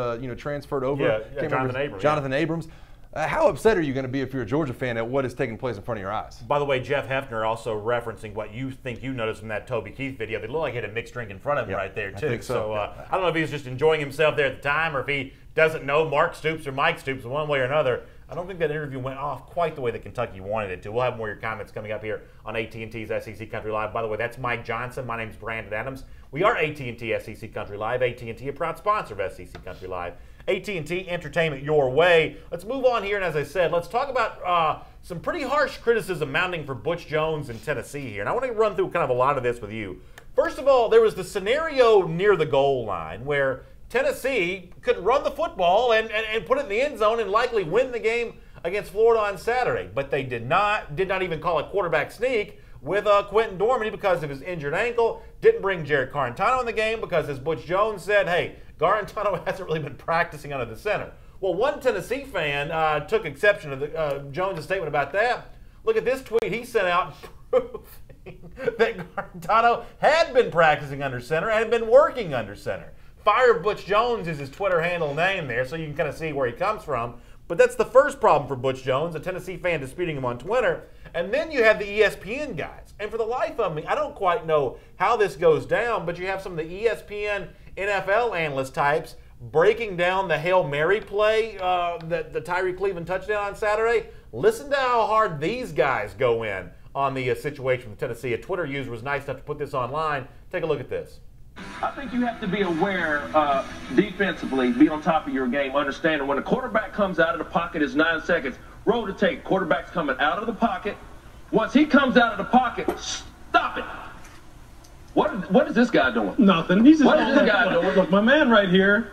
transferred over. Yeah, Jonathan Abrams. How upset are you going to be if you're a Georgia fan at what is taking place in front of your eyes? By the way, Jeff Hefner also referencing what you think you noticed from that Toby Keith video. They look like he had a mixed drink in front of him right there, too. I think so. I don't know if he was just enjoying himself there at the time, or if he doesn't know Mark Stoops or Mike Stoops one way or another. I don't think that interview went off quite the way that Kentucky wanted it to. We'll have more of your comments coming up here on AT&T's SEC Country Live. By the way, that's Mike Johnson. My name's Brandon Adams. We are AT&T SEC Country Live. AT&T, a proud sponsor of SEC Country Live. AT&T, entertainment your way. Let's move on here, and as I said, let's talk about some pretty harsh criticism mounting for Butch Jones in Tennessee here. And I want to run through kind of a lot of this with you. First of all, there was the scenario near the goal line where Tennessee could run the football and put it in the end zone and likely win the game against Florida on Saturday. But they did not even call a quarterback sneak with Quentin Dormady because of his injured ankle. Didn't bring Jared Garantano in the game because, as Butch Jones said, hey, Garantano hasn't really been practicing under the center. Well, one Tennessee fan took exception to Jones' statement about that. Look at this tweet he sent out proving that Garantano had been practicing under center and had been working under center. Fire Butch Jones is his Twitter handle name there, so you can kind of see where he comes from. But that's the first problem for Butch Jones, a Tennessee fan disputing him on Twitter. And then you have the ESPN guys. And for the life of me, I don't quite know how this goes down, but you have some of the ESPN NFL analyst types breaking down the Hail Mary play, the Tyree Cleveland touchdown on Saturday. Listen to how hard these guys go in on the situation with Tennessee. A Twitter user was nice enough to put this online. Take a look at this. I think you have to be aware defensively, be on top of your game, understanding when a quarterback comes out of the pocket, it's 9 seconds. Roll the tape. Quarterback's coming out of the pocket. Once he comes out of the pocket, stop it. What What is this guy doing? Nothing. He's just What is this guy doing? Look, my man right here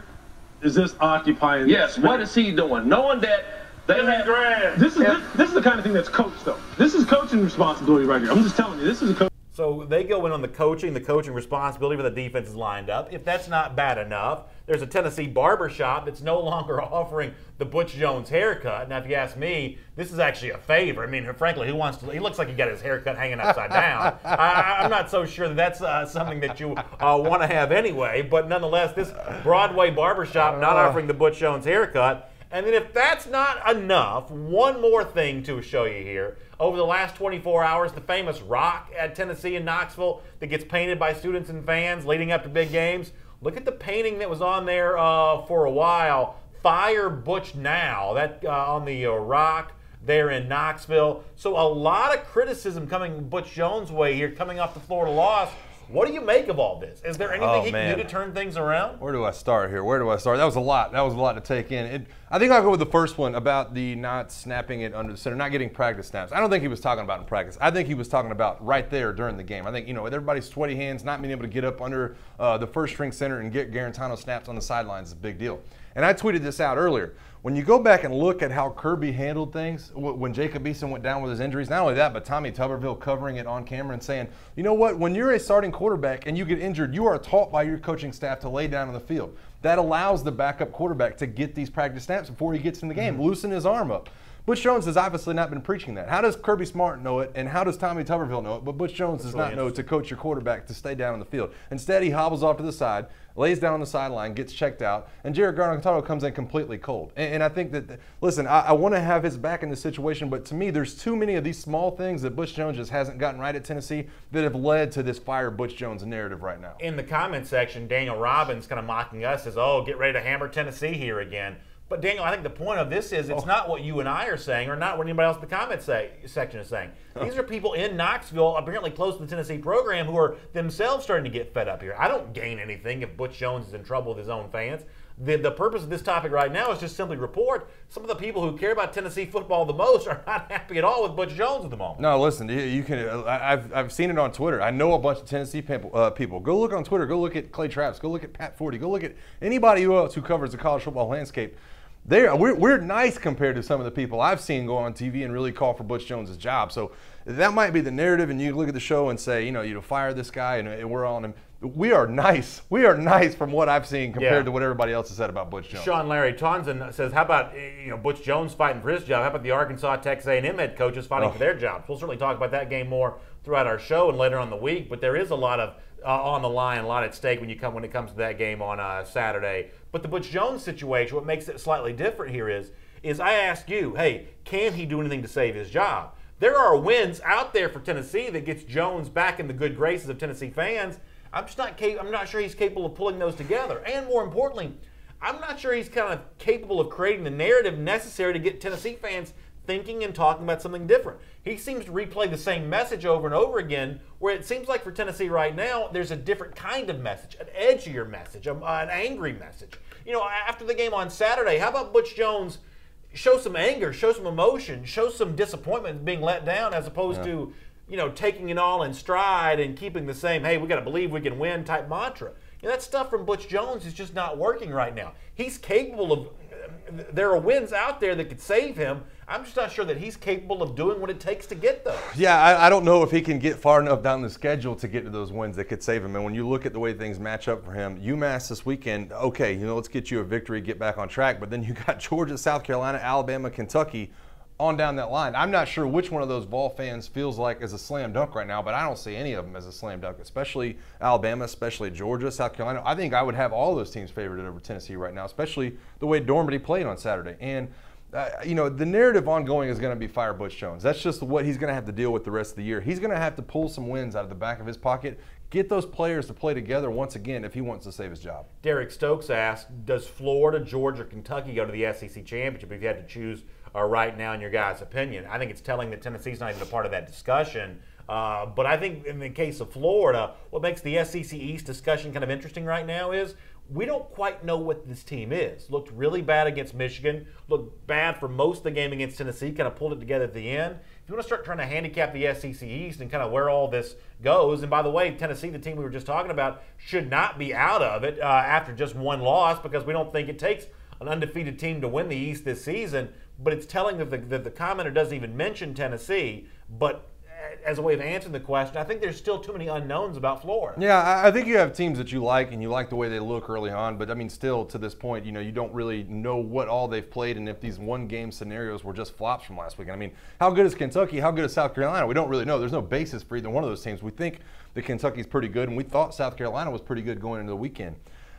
is just occupying. Yes. What is he doing? Knowing that they have. This is the kind of thing that's coached, though. This is coaching responsibility right here. I'm just telling you, this is a coach. So they go in on the coaching responsibility for the defense is lined up. If that's not bad enough, there's a Tennessee barbershop that's no longer offering the Butch Jones haircut. Now, if you ask me, this is actually a favor. I mean, frankly, who wants to? He looks like he got his haircut hanging upside down. I'm not so sure that that's something that you want to have anyway. But nonetheless, this Broadway barbershop not offering the Butch Jones haircut. And then if that's not enough, one more thing to show you here. Over the last 24 hours, the famous rock at Tennessee and Knoxville that gets painted by students and fans leading up to big games. Look at the painting that was on there for a while. Fire Butch Now. That on the rock there in Knoxville. So a lot of criticism coming Butch Jones' way here, coming off the Florida loss. What do you make of all this? Is there anything he can do to turn things around? Where do I start here? Where do I start? That was a lot. That was a lot to take in. I think I'll go with the first one about the not snapping it under the center, not getting practice snaps. I don't think he was talking about in practice. I think he was talking about right there during the game. I think, with everybody's sweaty hands, not being able to get up under the first string center and get Garantano snaps on the sidelines is a big deal. And I tweeted this out earlier. When you go back and look at how Kirby handled things when Jacob Eason went down with his injuries, not only that, but Tommy Tuberville covering it on camera and saying, you know what, when you're a starting quarterback and you get injured, you are taught by your coaching staff to lay down on the field. That allows the backup quarterback to get these practice snaps before he gets in the game, loosen his arm up. Butch Jones has obviously not been preaching that. How does Kirby Smart know it, and how does Tommy Tuberville know it? But Butch Jones does not know to coach your quarterback to stay down on the field. Instead, he hobbles off to the side, lays down on the sideline, gets checked out, and Jared Garantano comes in completely cold. And I think that, listen, I want to have his back in this situation, but to me, there's too many of these small things that Butch Jones just hasn't gotten right at Tennessee that have led to this fire Butch Jones narrative right now. In the comment section, Daniel Robbins kind of mocking us as, oh, get ready to hammer Tennessee here again. But, Daniel, I think the point of this is it's not what you and I are saying or not what anybody else in the comment section is saying. These are people in Knoxville, apparently close to the Tennessee program, who are themselves starting to get fed up here. I don't gain anything if Butch Jones is in trouble with his own fans. The purpose of this topic right now is just simply report some of the people who care about Tennessee football the most are not happy at all with Butch Jones at the moment. No, listen, you can. I've seen it on Twitter. I know a bunch of Tennessee people. Go look on Twitter. Go look at Clay Travis. Go look at Pat Forty. Go look at anybody else who covers the college football landscape. We're nice compared to some of the people I've seen go on TV and really call for Butch Jones' job. So that might be the narrative, and you look at the show and say, you fire this guy, and we're on him. We are nice. We are nice from what I've seen compared to what everybody else has said about Butch Jones. Sean Larry Townsend says, how about Butch Jones fighting for his job? How about the Arkansas, Texas A&M head coaches fighting for their jobs? We'll certainly talk about that game more throughout our show and later on the week, but there is a lot of on the line, a lot at stake when it comes to that game on Saturday. But the Butch Jones situation, what makes it slightly different here is I ask you, hey, can he do anything to save his job? There are wins out there for Tennessee that gets Jones back in the good graces of Tennessee fans. I'm not sure he's capable of pulling those together. And more importantly, I'm not sure he's kind of capable of creating the narrative necessary to get Tennessee fans thinking and talking about something different. He seems to replay the same message over and over again, where it seems like for Tennessee right now, there's a different kind of message, an edgier message, an angry message. After the game on Saturday, how about Butch Jones show some anger, show some emotion, show some disappointment being let down as opposed to, taking it all in stride and keeping the same, hey, we got to believe we can win type mantra. That stuff from Butch Jones is just not working right now. He's capable of, there are wins out there that could save him. I'm just not sure that he's capable of doing what it takes to get those. Yeah, I don't know if he can get far enough down the schedule to get to those wins that could save him. And when you look at the way things match up for him, UMass this weekend, okay, let's get you a victory, get back on track. But then you got Georgia, South Carolina, Alabama, Kentucky on down that line. I'm not sure which one of those Vol fans feels like is a slam dunk right now, but I don't see any of them as a slam dunk, especially Alabama, especially Georgia, South Carolina. I think I would have all those teams favored over Tennessee right now, especially the way Dormady played on Saturday. And the narrative ongoing is going to be fire Butch Jones. That's just what he's going to have to deal with the rest of the year. He's going to have to pull some wins out of the back of his pocket, get those players to play together once again if he wants to save his job. Derek Stokes asked, does Florida, Georgia, Kentucky go to the SEC championship if you had to choose right now in your guys' opinion? I think it's telling that Tennessee's not even a part of that discussion. But I think in the case of Florida, what makes the SEC East discussion kind of interesting right now is we don't quite know what this team is. Looked really bad against Michigan. Looked bad for most of the game against Tennessee. Kind of pulled it together at the end. if you want to start trying to handicap the SEC East and kind of where all this goes, and by the way, Tennessee, the team we were just talking about, should not be out of it after just one loss, because we don't think it takes an undefeated team to win the East this season. But it's telling that the commenter doesn't even mention Tennessee, but as a way of answering the question, I think there's still too many unknowns about Florida. Yeah, I think you have teams that you like, and you like the way they look early on. But, I mean, still, to this point, you don't really know what all they've played and if these one-game scenarios were just flops from last week. I mean, how good is Kentucky? How good is South Carolina? We don't really know. There's no basis for either one of those teams. We think that Kentucky's pretty good, and we thought South Carolina was pretty good going into the weekend.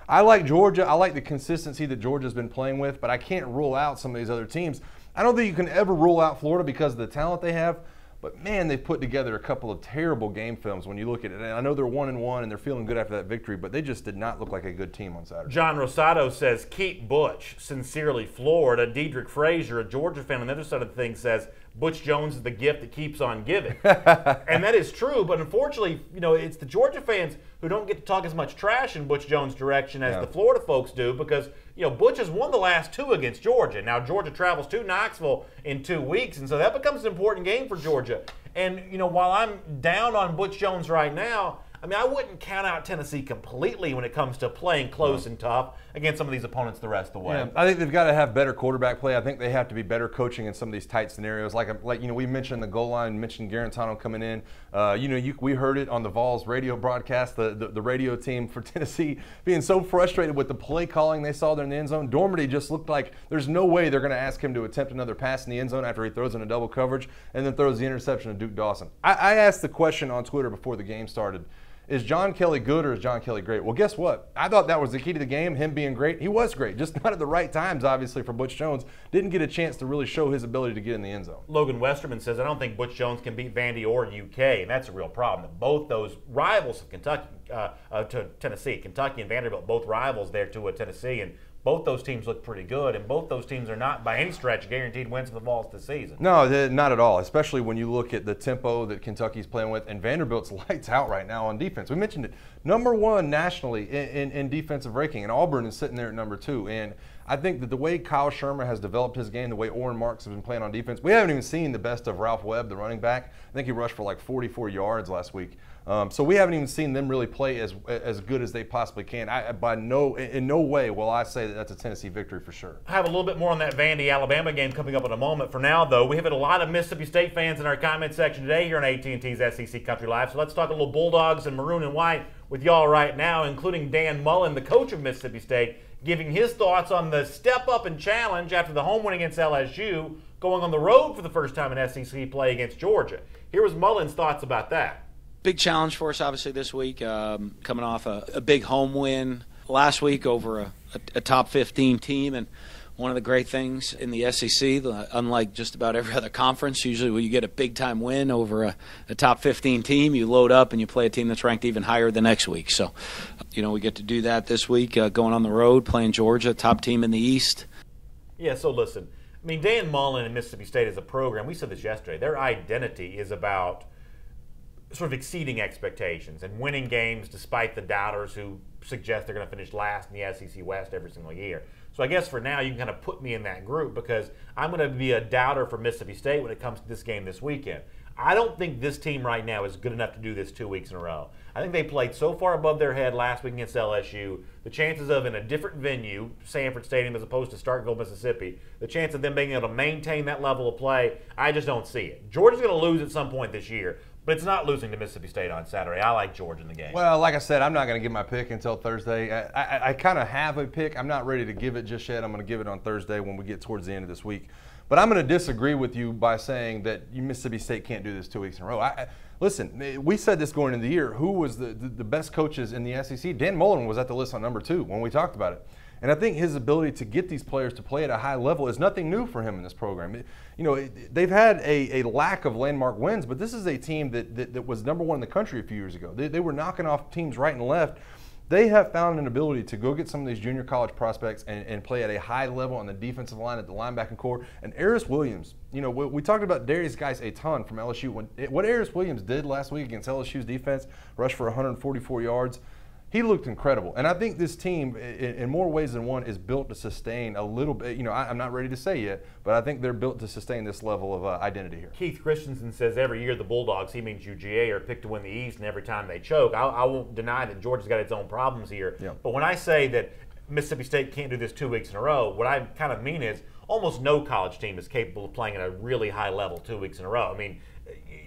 I like Georgia. I like the consistency that Georgia's been playing with, but I can't rule out some of these other teams. I don't think you can ever rule out Florida because of the talent they have. But, man, they've put together a couple of terrible game films when you look at it. And I know they're 1-1 and they're feeling good after that victory, but they just did not look like a good team on Saturday. John Rosado says, keep Butch. Sincerely, Florida. Diedrich Frazier, a Georgia fan on the other side of the thing, says, Butch Jones is the gift that keeps on giving. And that is true, but unfortunately, it's the Georgia fans who don't get to talk as much trash in Butch Jones' direction as the Florida folks do, because Butch has won the last 2 against Georgia. Now, Georgia travels to Knoxville in 2 weeks, and so that becomes an important game for Georgia. And, while I'm down on Butch Jones right now, I mean, I wouldn't count out Tennessee completely when it comes to playing close and tough against some of these opponents the rest of the way. Yeah, I think they've got to have better quarterback play. I think they have to be better coaching in some of these tight scenarios. Like we mentioned the goal line, mentioned Garantano coming in. We heard it on the Vols radio broadcast, the radio team for Tennessee being so frustrated with the play calling they saw there in the end zone. Dormady just looked like there's no way they're going to ask him to attempt another pass in the end zone after he throws in a double coverage and then throws the interception to Duke Dawson. I asked the question on Twitter before the game started. Is John Kelly good or is John Kelly great? Well, guess what? I thought that was the key to the game, him being great. He was great, just not at the right times, obviously, for Butch Jones. Didn't get a chance to really show his ability to get in the end zone. Logan Westerman says, I don't think Butch Jones can beat Vandy or UK, and that's a real problem. Both those rivals of Kentucky to Tennessee, Kentucky and Vanderbilt, both rivals there to Tennessee, and both those teams look pretty good, and both those teams are not, by any stretch, guaranteed wins for the Vols this season. No, not at all, especially when you look at the tempo that Kentucky's playing with, and Vanderbilt's lights out right now on defense. We mentioned it, #1 nationally in defensive ranking, and Auburn is sitting there at #2. And I think that the way Kyle Shermer has developed his game, the way Orrin Marks has been playing on defense, we haven't even seen the best of Ralph Webb, the running back. I think he rushed for like 44 yards last week. So we haven't even seen them really play as good as they possibly can. In no way will I say that that's a Tennessee victory for sure. I have a little bit more on that Vandy-Alabama game coming up in a moment. For now, though, we have had a lot of Mississippi State fans in our comment section today here on AT&T's SEC Country Live. So let's talk a little Bulldogs and maroon and white with y'all right now, including Dan Mullen, the coach of Mississippi State, giving his thoughts on the step up and challenge after the home win against LSU, going on the road for the first time in SEC play against Georgia. Here was Mullen's thoughts about that. Big challenge for us, obviously, this week, coming off a big home win last week over a top 15 team. And one of the great things in the SEC, unlike just about every other conference, usually when you get a big-time win over a top 15 team, you load up and you play a team that's ranked even higher the next week. So, we get to do that this week, going on the road, playing Georgia, top team in the East. Yeah, so listen, I mean, Dan Mullen and Mississippi State as a program, we said this yesterday, their identity is about sort of exceeding expectations and winning games despite the doubters who suggest they're going to finish last in the SEC West every single year. So I guess for now you can kind of put me in that group because I'm going to be a doubter for Mississippi State when it comes to this game this weekend. I don't think this team right now is good enough to do this 2 weeks in a row. I think they played so far above their head last week against LSU, the chances of in a different venue, Sanford Stadium as opposed to Starkville, Mississippi, the chance of them being able to maintain that level of play, I just don't see it. Georgia's going to lose at some point this year. But it's not losing to Mississippi State on Saturday. I like Georgia in the game. Well, like I said, I'm not going to give my pick until Thursday. I kind of have a pick. I'm not ready to give it just yet. I'm going to give it on Thursday when we get towards the end of this week. But I'm going to disagree with you by saying that Mississippi State can't do this 2 weeks in a row. Listen, we said this going into the year. Who was the best coaches in the SEC? Dan Mullen was at the list on #2 when we talked about it. And I think his ability to get these players to play at a high level is nothing new for him in this program. They've had a lack of landmark wins, but this is a team that was #1 in the country a few years ago. They were knocking off teams right and left. They have found an ability to go get some of these junior college prospects and play at a high level on the defensive line, at the linebacking core. And Aris Williams, we talked about Darius Geis a ton from LSU. What Aris Williams did last week against LSU's defense, rushed for 144 yards. he looked incredible. And I think this team, in more ways than one, is built to sustain a little bit. I'm not ready to say yet, but I think they're built to sustain this level of identity here. Keith Christensen says every year the Bulldogs, he means UGA, are picked to win the East, and every time they choke. I won't deny that Georgia's got its own problems here. Yeah. But when I say that Mississippi State can't do this 2 weeks in a row, what I kind of mean is almost no college team is capable of playing at a really high level 2 weeks in a row. I mean,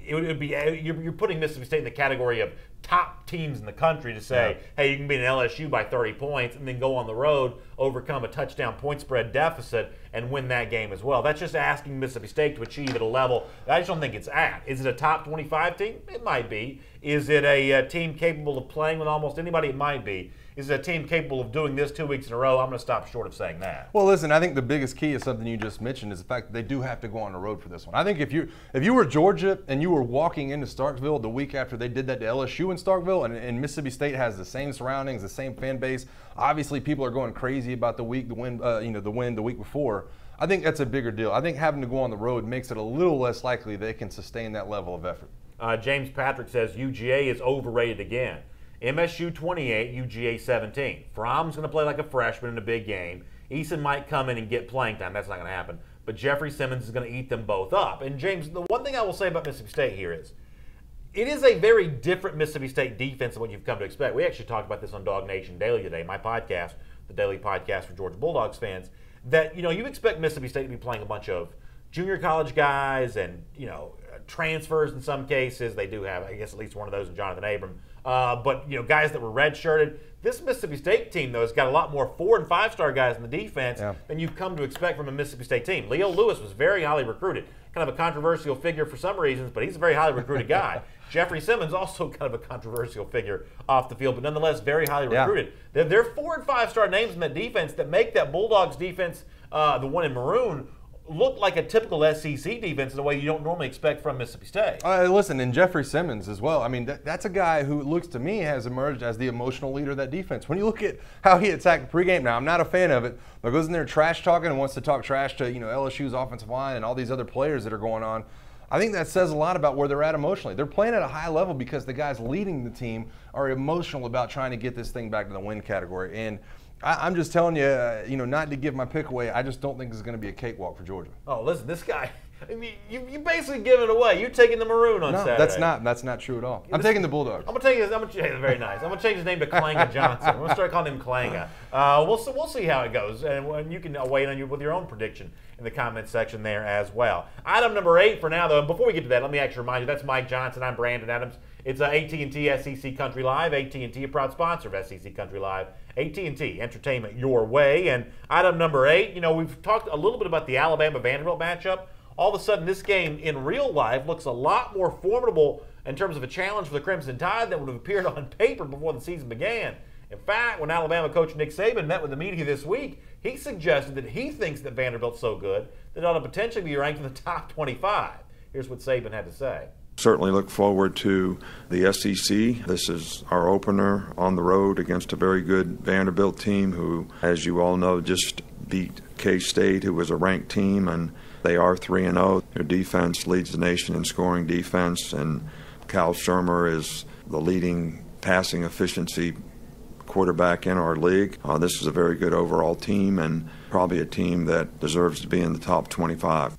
it would be you're putting Mississippi State in the category of top teams in the country to say, hey, you can beat an LSU by 30 points and then go on the road, overcome a touchdown point spread deficit, and win that game as well. That's just asking Mississippi State to achieve at a level that I just don't think it's at. Is it a top 25 team? It might be. Is it a team capable of playing with almost anybody? It might be. Is it a team capable of doing this 2 weeks in a row? I'm going to stop short of saying that. Well, listen, I think the biggest key is something you just mentioned, is the fact that they do have to go on the road for this one. I think if you were Georgia and you were walking into Starkville the week after they did that to LSU in Starkville, and Mississippi State has the same surroundings, the same fan base, obviously people are going crazy about the win the week before. I think that's a bigger deal. I think having to go on the road makes it a little less likely they can sustain that level of effort. James Patrick says UGA is overrated again. MSU 28, UGA 17. Fromm's going to play like a freshman in a big game. Eason might come in and get playing time. That's not going to happen. But Jeffrey Simmons is going to eat them both up. And James, the one thing I will say about Mississippi State here is it is a very different Mississippi State defense than what you've come to expect. We actually talked about this on Dog Nation Daily today, my podcast, the daily podcast for Georgia Bulldogs fans, that you expect Mississippi State to be playing a bunch of junior college guys and transfers in some cases. They do have, I guess, at least one of those in Jonathan Abram. But guys that were redshirted. This Mississippi State team, though, has got a lot more 4- and 5-star guys in the defense than you've come to expect from a Mississippi State team. Leo Lewis was very highly recruited. Kind of a controversial figure for some reasons, but he's a very highly recruited guy. Jeffrey Simmons, also kind of a controversial figure off the field, but nonetheless very highly recruited. They're 4- and 5-star names in that defense that make that Bulldogs defense, the one in maroon, look like a typical SEC defense in a way you don't normally expect from Mississippi State. Listen, and Jeffrey Simmons as well. I mean, that's a guy who looks to me has emerged as the emotional leader of that defense. When you look at how he attacked the pregame, now I'm not a fan of it, but goes in there trash talking and wants to talk trash to LSU's offensive line and all these other players that are going on. I think that says a lot about where they're at emotionally. They're playing at a high level because the guys leading the team are emotional about trying to get this thing back to the win category. And I'm just telling you, not to give my pick away, I just don't think this is going to be a cakewalk for Georgia. Oh, listen, this guy, I mean, you basically give it away. You're taking the maroon on Saturday. That's not true at all. I'm taking the Bulldogs. I'm gonna very nice. I'm gonna change his name to Klanga Johnson. I'm gonna start calling him Klanga. We'll see how it goes, and you can weigh in with your own prediction in the comments section there as well. Item number 8 for now, though. Before we get to that, let me actually remind you that's Mike Johnson. I'm Brandon Adams. It's AT&T SEC Country Live. AT&T, a proud sponsor of SEC Country Live. AT&T, entertainment your way. And item number 8, we've talked a little bit about the Alabama-Vanderbilt matchup. All of a sudden, this game in real life looks a lot more formidable in terms of a challenge for the Crimson Tide than would have appeared on paper before the season began. In fact, when Alabama coach Nick Saban met with the media this week, he suggested that he thinks that Vanderbilt's so good that it ought to potentially be ranked in the top 25. Here's what Saban had to say. Certainly look forward to the SEC. This is our opener on the road against a very good Vanderbilt team who, as you all know, just beat K-State, who was a ranked team, and they are 3-0. Their defense leads the nation in scoring defense, and Cal Shermer is the leading passing efficiency quarterback in our league. This is a very good overall team and probably a team that deserves to be in the top 25.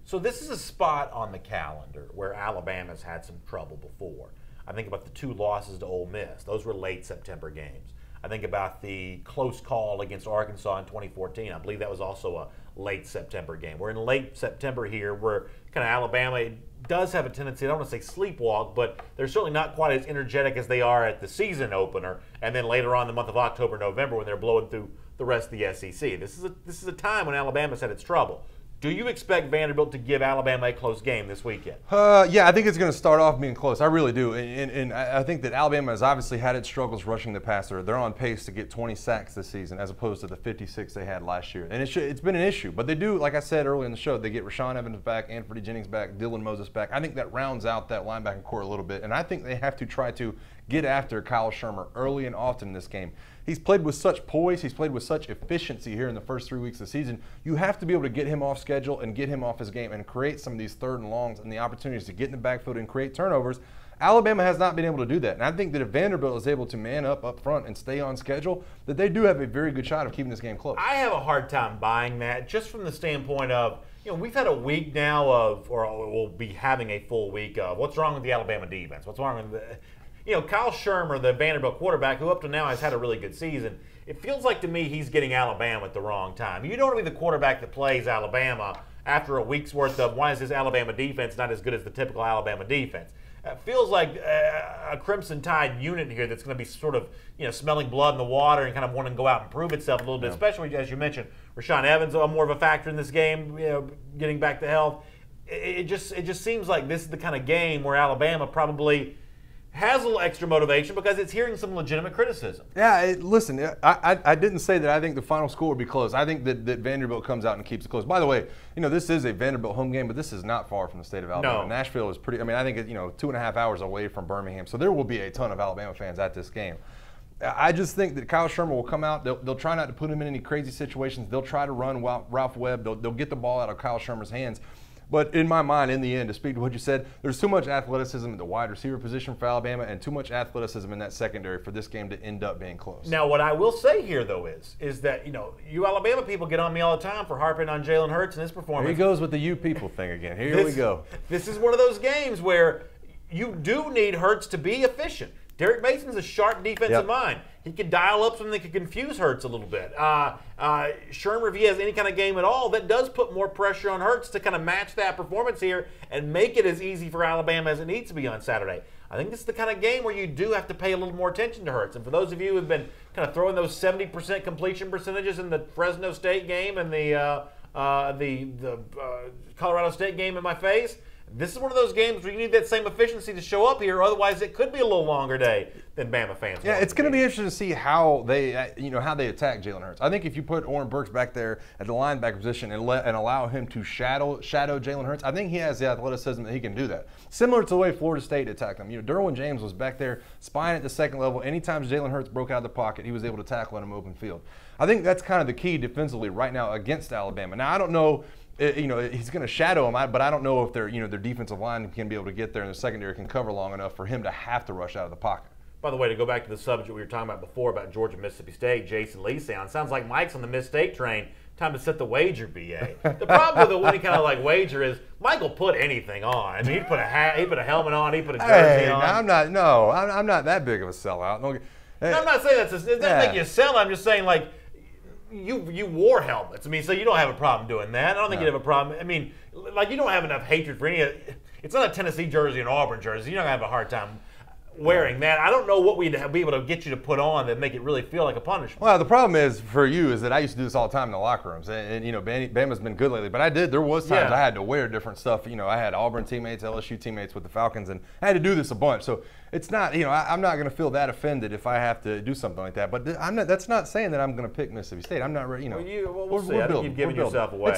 So this is a spot on the calendar where Alabama's had some trouble before. I think about the 2 losses to Ole Miss. Those were late September games. I think about the close call against Arkansas in 2014. I believe that was also a late September game. We're in late September here where kind of Alabama does have a tendency, I don't want to say sleepwalk, but they're certainly not quite as energetic as they are at the season opener and then later on in the month of October, November when they're blowing through the rest of the SEC. This is a time when Alabama's had its trouble. Do you expect Vanderbilt to give Alabama a close game this weekend? Yeah, I think it's going to start off being close. I really do. And I think that Alabama has obviously had its struggles rushing the passer. They're on pace to get 20 sacks this season as opposed to the 56 they had last year. And it's been an issue. But they do, like I said earlier in the show, they get Rashaan Evans back, Anthony Jennings back, Dylan Moses back. I think that rounds out that linebacking core a little bit. And I think they have to try to get after Kyle Shermer early and often in this game. He's played with such poise. He's played with such efficiency here in the first 3 weeks of the season. You have to be able to get him off schedule and get him off his game and create some of these 3rd and longs and the opportunities to get in the backfield and create turnovers. Alabama has not been able to do that. And I think that if Vanderbilt is able to man up front and stay on schedule, that they do have a very good shot of keeping this game close. I have a hard time buying that just from the standpoint of, we've had a week now of, or we'll be having a full week of, what's wrong with the Alabama defense? What's wrong with Kyle Shermer, the Vanderbilt quarterback, who up to now has had a really good season. It feels like to me he's getting Alabama at the wrong time. You don't want to be the quarterback that plays Alabama after a week's worth of why is this Alabama defense not as good as the typical Alabama defense. It feels like a Crimson Tide unit here that's going to be sort of smelling blood in the water and kind of wanting to go out and prove itself a little bit, especially as you mentioned, Rashaan Evans more of a factor in this game, getting back to health. It just seems like this is the kind of game where Alabama probably has a little extra motivation because it's hearing some legitimate criticism. Yeah, listen, I didn't say that I think the final score would be close. I think that Vanderbilt comes out and keeps it close. By the way, this is a Vanderbilt home game, but this is not far from the state of Alabama. No. Nashville is pretty, I think, 2.5 hours away from Birmingham, so there will be a ton of Alabama fans at this game. I just think that Kyle Shermer will come out. They'll try not to put him in any crazy situations. They'll try to run Ralph Webb. They'll get the ball out of Kyle Shermer's hands. But in my mind, in the end, to speak to what you said, there's too much athleticism at the wide receiver position for Alabama and too much athleticism in that secondary for this game to end up being close. Now, what I will say here, though, is that, you Alabama people get on me all the time for harping on Jalen Hurts and his performance. Here he goes with the you people thing again. Here we go. This is one of those games where you do need Hurts to be efficient. Derek Mason's a sharp defensive mind. He could dial up something that could confuse Hurts a little bit. Shermer, if he has any kind of game at all, that does put more pressure on Hurts to kind of match that performance here and make it as easy for Alabama as it needs to be on Saturday. I think this is the kind of game where you do have to pay a little more attention to Hurts. And for those of you who have been kind of throwing those 70% completion percentages in the Fresno State game and the Colorado State game in my face, this is one of those games where you need that same efficiency to show up here. Otherwise, it could be a little longer day than Bama fans. Yeah, it's going to be interesting to see how they, how they attack Jalen Hurts. I think if you put Oren Burks back there at the linebacker position and allow him to shadow Jalen Hurts, I think he has the athleticism that he can do that. Similar to the way Florida State attacked him. Derwin James was back there, spying at the second level. Anytime Jalen Hurts broke out of the pocket, he was able to tackle in an open field. I think that's kind of the key defensively right now against Alabama. Now, I don't know. He's going to shadow him, but I don't know if their defensive line can be able to get there and the secondary can cover long enough for him to have to rush out of the pocket. By the way, to go back to the subject we were talking about before about Georgia, Mississippi State, Jason Lee sounds like Mike's on the Miss-State train. Time to set the wager, BA. The problem with any kind of wager is Mike will put anything on. I mean, he'd put a hat, he'd put a helmet on, he'd put a jersey on. I'm not that big of a sellout. No, I'm not saying it doesn't make you a sellout. I'm just saying you wore helmets. I mean, so you don't have a problem doing that. I don't think you'd have a problem. I mean, you don't have enough hatred for any of it. It's not a Tennessee jersey or an Auburn jersey. You're not going to have a hard time wearing that. I don't know what we'd be able to get you to put on that make it really feel like a punishment. Well, the problem is for you is that I used to do this all the time in the locker rooms, and Bama's been good lately. But there was times I had to wear different stuff. I had Auburn teammates, LSU teammates with the Falcons, and I had to do this a bunch. So it's not, I'm not going to feel that offended if I have to do something like that. But that's not saying that I'm going to pick Mississippi State. I'm not ready. We'll see. I think you've given yourself away.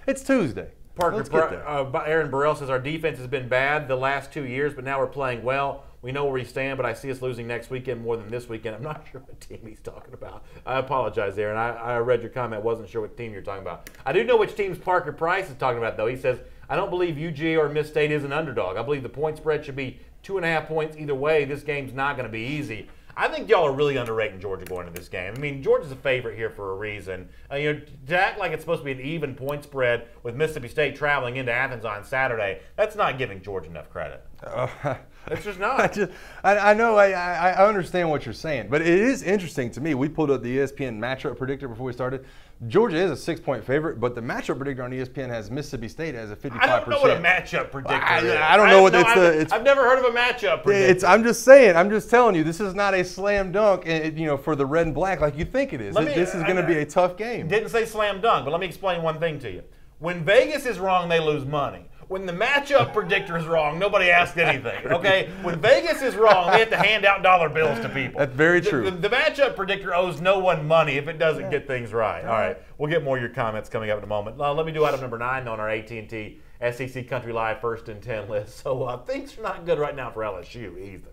It's Tuesday. Aaron Burrell says our defense has been bad the last 2 years, but now we're playing well. We know where we stand, but I see us losing next weekend more than this weekend. I'm not sure what team he's talking about. I apologize, Aaron. I read your comment. Wasn't sure what team you're talking about. I do know which teams Parker Price is talking about, though. He says, I don't believe UGA or Miss State is an underdog. I believe the point spread should be 2.5 points either way. This game's not going to be easy. I think y'all are really underrating Georgia going into this game. I mean, Georgia's a favorite here for a reason. To act like it's supposed to be an even point spread with Mississippi State traveling into Athens on Saturday, that's not giving Georgia enough credit. It's just not. I know. I understand what you're saying, but it is interesting to me. We pulled up the ESPN matchup predictor before we started. Georgia is a 6-point favorite, but the matchup predictor on ESPN has Mississippi State as a 55%. I don't know what a matchup predictor is. I don't know what it's. I've never heard of a matchup predictor. I'm just saying. I'm just telling you. This is not a slam dunk, for the red and black like you think it is. This is going to be a tough game. Didn't say slam dunk, but let me explain one thing to you. When Vegas is wrong, they lose money. When the matchup predictor is wrong, nobody asks anything, okay? When Vegas is wrong, they have to hand out dollar bills to people. That's very true. The matchup predictor owes no one money if it doesn't get things right. All right, we'll get more of your comments coming up in a moment. Let me do item number 9 on our AT&T SEC Country Live 1st and 10 list. So things are not good right now for LSU either.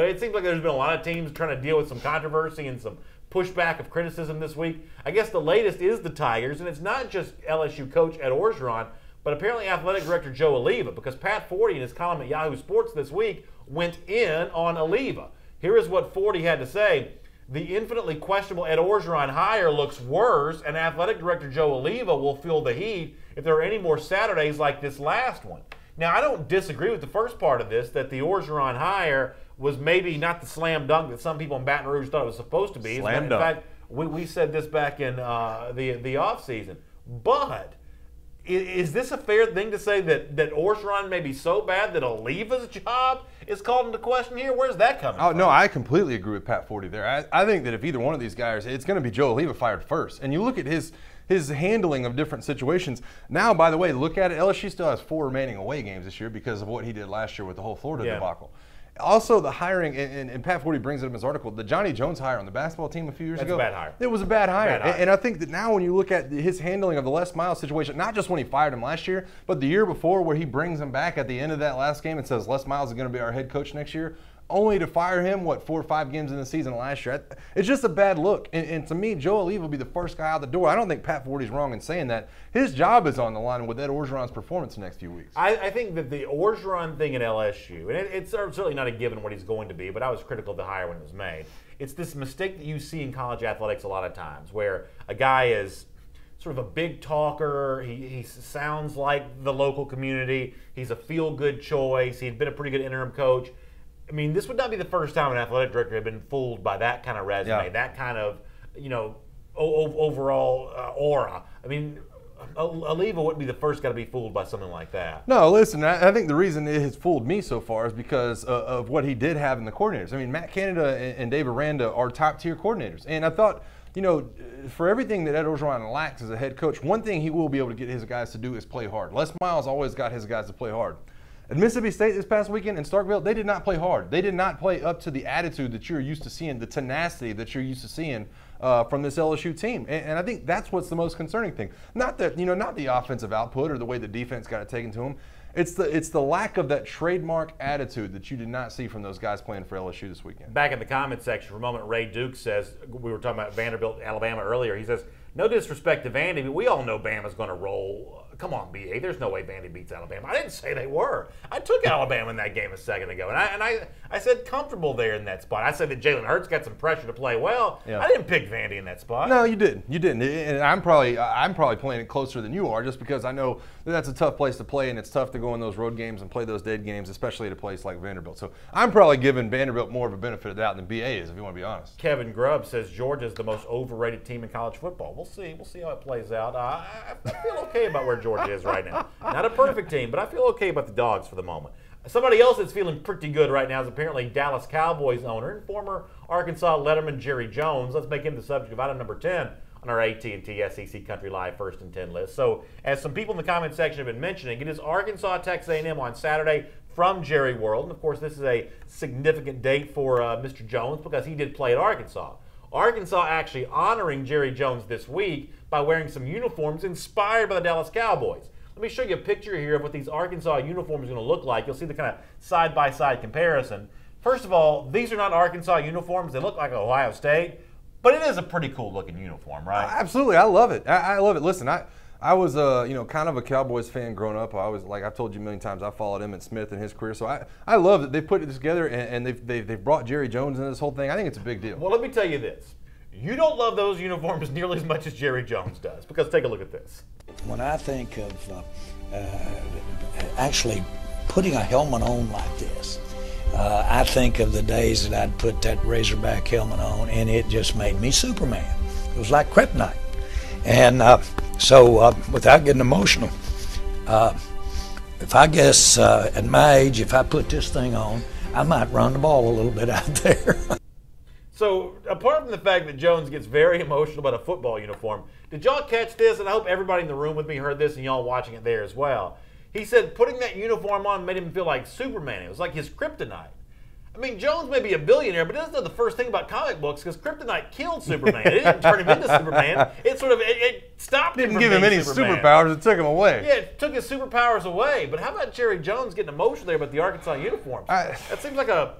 It seems like there's been a lot of teams trying to deal with some controversy and some pushback of criticism this week. I guess the latest is the Tigers, and it's not just LSU coach Ed Orgeron, but apparently athletic director Joe Oliva, because Pat Forty in his column at Yahoo Sports this week went in on Oliva. Here is what Forty had to say. The infinitely questionable Ed Orgeron hire looks worse, and athletic director Joe Oliva will feel the heat if there are any more Saturdays like this last one. Now, I don't disagree with the first part of this, that the Orgeron hire was maybe not the slam dunk that some people in Baton Rouge thought it was supposed to be. Slam dunk. In fact, we said this back in the offseason. But is this a fair thing to say that Orgeron may be so bad that Oliva's job is called into question here? Where's that coming from? No, I completely agree with Pat Forty there. I think that if either one of these guys, it's going to be Joe Oliva fired first. And you look at his handling of different situations. Now, by the way, look at it. LSU still has 4 remaining away games this year because of what he did last year with the whole Florida debacle. Also, the hiring, and Pat Forty brings it up in his article, the Johnny Jones hire on the basketball team a few years ago. That's a bad hire. It was a bad hire. And I think that now when you look at his handling of the Les Miles situation, not just when he fired him last year, but the year before where he brings him back at the end of that last game and says Les Miles is going to be our head coach next year, only to fire him, 4 or 5 games in the season last year. It's just a bad look. And to me, Joe Oliva will be the first guy out the door. I don't think Pat Forty's wrong in saying that. His job is on the line with Ed Orgeron's performance the next few weeks. I think that the Orgeron thing at LSU, and it's certainly not a given what he's going to be, but I was critical of the hire when it was made. It's this mistake that you see in college athletics a lot of times where a guy is sort of a big talker. He sounds like the local community. He's a feel-good choice. He'd been a pretty good interim coach. I mean, this would not be the first time an athletic director had been fooled by that kind of resume, that kind of, overall aura. I mean, Oliva wouldn't be the first guy to be fooled by something like that. No, listen, I think the reason it has fooled me so far is because of what he did have in the coordinators. I mean, Matt Canada and Dave Aranda are top-tier coordinators. And I thought, for everything that Ed Orgeron lacks as a head coach, one thing he will be able to get his guys to do is play hard. Les Miles always got his guys to play hard. At Mississippi State this past weekend in Starkville, they did not play hard. They did not play up to the attitude that you're used to seeing, the tenacity that you're used to seeing from this LSU team. And I think that's what's the most concerning thing. Not that, not the offensive output or the way the defense got it taken to them. It's the lack of that trademark attitude that you did not see from those guys playing for LSU this weekend. Back in the comment section for a moment, Ray Duke says, we were talking about Vanderbilt, Alabama earlier. He says, no disrespect to Vandy, but we all know Bama's going to roll. Come on, BA. There's no way Vandy beats Alabama. I didn't say they were. I took Alabama in that game a second ago, and I said comfortable there in that spot. I said that Jalen Hurts got some pressure to play well. Yeah. I didn't pick Vandy in that spot. No, you didn't. You didn't. And I'm probably playing it closer than you are, just because I know that that's a tough place to play, and it's tough to go in those road games and play those dead games, especially at a place like Vanderbilt. So I'm probably giving Vanderbilt more of a benefit of the doubt than BA is, if you want to be honest. Kevin Grubb says Georgia's the most overrated team in college football. We'll see. We'll see how it plays out. I feel okay about where Georgia is right now. Not a perfect team, but I feel okay about the Dogs for the moment. Somebody else that's feeling pretty good right now is apparently Dallas Cowboys owner and former Arkansas Letterman Jerry Jones. Let's make him the subject of item number 10 on our AT&T SEC Country Live First and 10 list. So, as some people in the comment section have been mentioning, it is Arkansas Texas A&M on Saturday from Jerry World. And, of course, this is a significant date for Mr. Jones because he did play at Arkansas. Arkansas actually honoring Jerry Jones this week by wearing some uniforms inspired by the Dallas Cowboys. Let me show you a picture here of what these Arkansas uniforms are going to look like. You'll see the kind of side-by-side comparison. First of all, these are not Arkansas uniforms. They look like Ohio State, but it is a pretty cool-looking uniform, right? Absolutely. I love it. I love it. Listen, I was kind of a Cowboys fan growing up. I was, like I've told you a million times, I followed Emmitt Smith in his career. So I love that they put it together and they've brought Jerry Jones into this whole thing. I think it's a big deal. Well, let me tell you this. You don't love those uniforms nearly as much as Jerry Jones does, because take a look at this. When I think of actually putting a helmet on like this, I think of the days that I'd put that Razorback helmet on, and it just made me Superman. It was like kryptonite. And so without getting emotional, if I guess at my age, if I put this thing on, I might run the ball a little bit out there. So, apart from the fact that Jones gets very emotional about a football uniform, did y'all catch this? And I hope everybody in the room with me heard this and y'all watching it there as well. He said putting that uniform on made him feel like Superman. It was like his kryptonite. I mean, Jones may be a billionaire, but that's not the first thing about comic books, because kryptonite killed Superman. It didn't turn him into Superman. It sort of it stopped him from being Didn't give him any Superman. superpowers. It took him away. Yeah, it took his superpowers away. But how about Jerry Jones getting emotional there about the Arkansas uniforms? That seems like a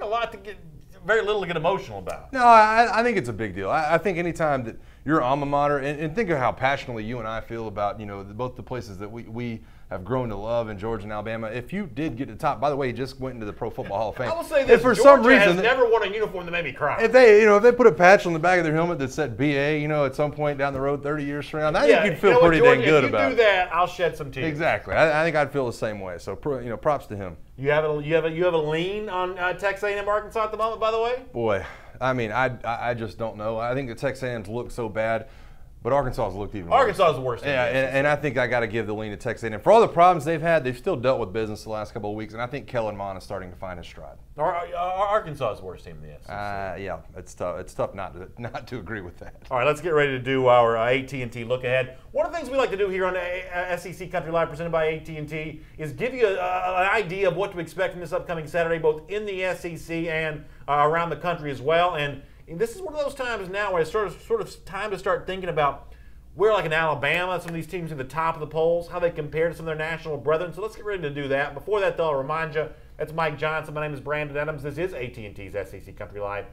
lot to get. Very little to get emotional about. No, I think it's a big deal. I think anytime that your alma mater, and think of how passionately you and I feel about, both the places that we have grown to love in Georgia and Alabama. If you did get to the top, by the way, he just went into the Pro Football Hall of Fame. I will say this: if for Georgia some reason has never worn a uniform that made me cry. If they put a patch on the back of their helmet that said BA, at some point down the road, 30 years from now, I think you'd feel pretty dang good about it. If you do that, I'll shed some tears. Exactly. I think I'd feel the same way. So props to him. You have a lean on Texas A&M Arkansas at the moment, by the way? Boy, I mean, I just don't know. I think the Texas A&M's look so bad, but Arkansas's looked even worse. Arkansas's the worst. Yeah, and I think I got to give the lean to Texas A&M. For all the problems they've had, they've still dealt with business the last couple of weeks, and I think Kellen Mond is starting to find his stride. Arkansas's worst team in the SEC. Yeah, it's tough. It's tough not to agree with that. All right, let's get ready to do our AT&T look ahead. One of the things we like to do here on SEC Country Live, presented by AT&T, is give you an idea of what to expect from this upcoming Saturday, both in the SEC and around the country as well. And this is one of those times now where it's sort of time to start thinking about where, like in Alabama, some of these teams are at the top of the polls, how they compare to some of their national brethren. So let's get ready to do that. Before that, though, I'll remind you, that's Mike Johnson. My name is Brandon Adams. This is AT&T's SEC Country Live.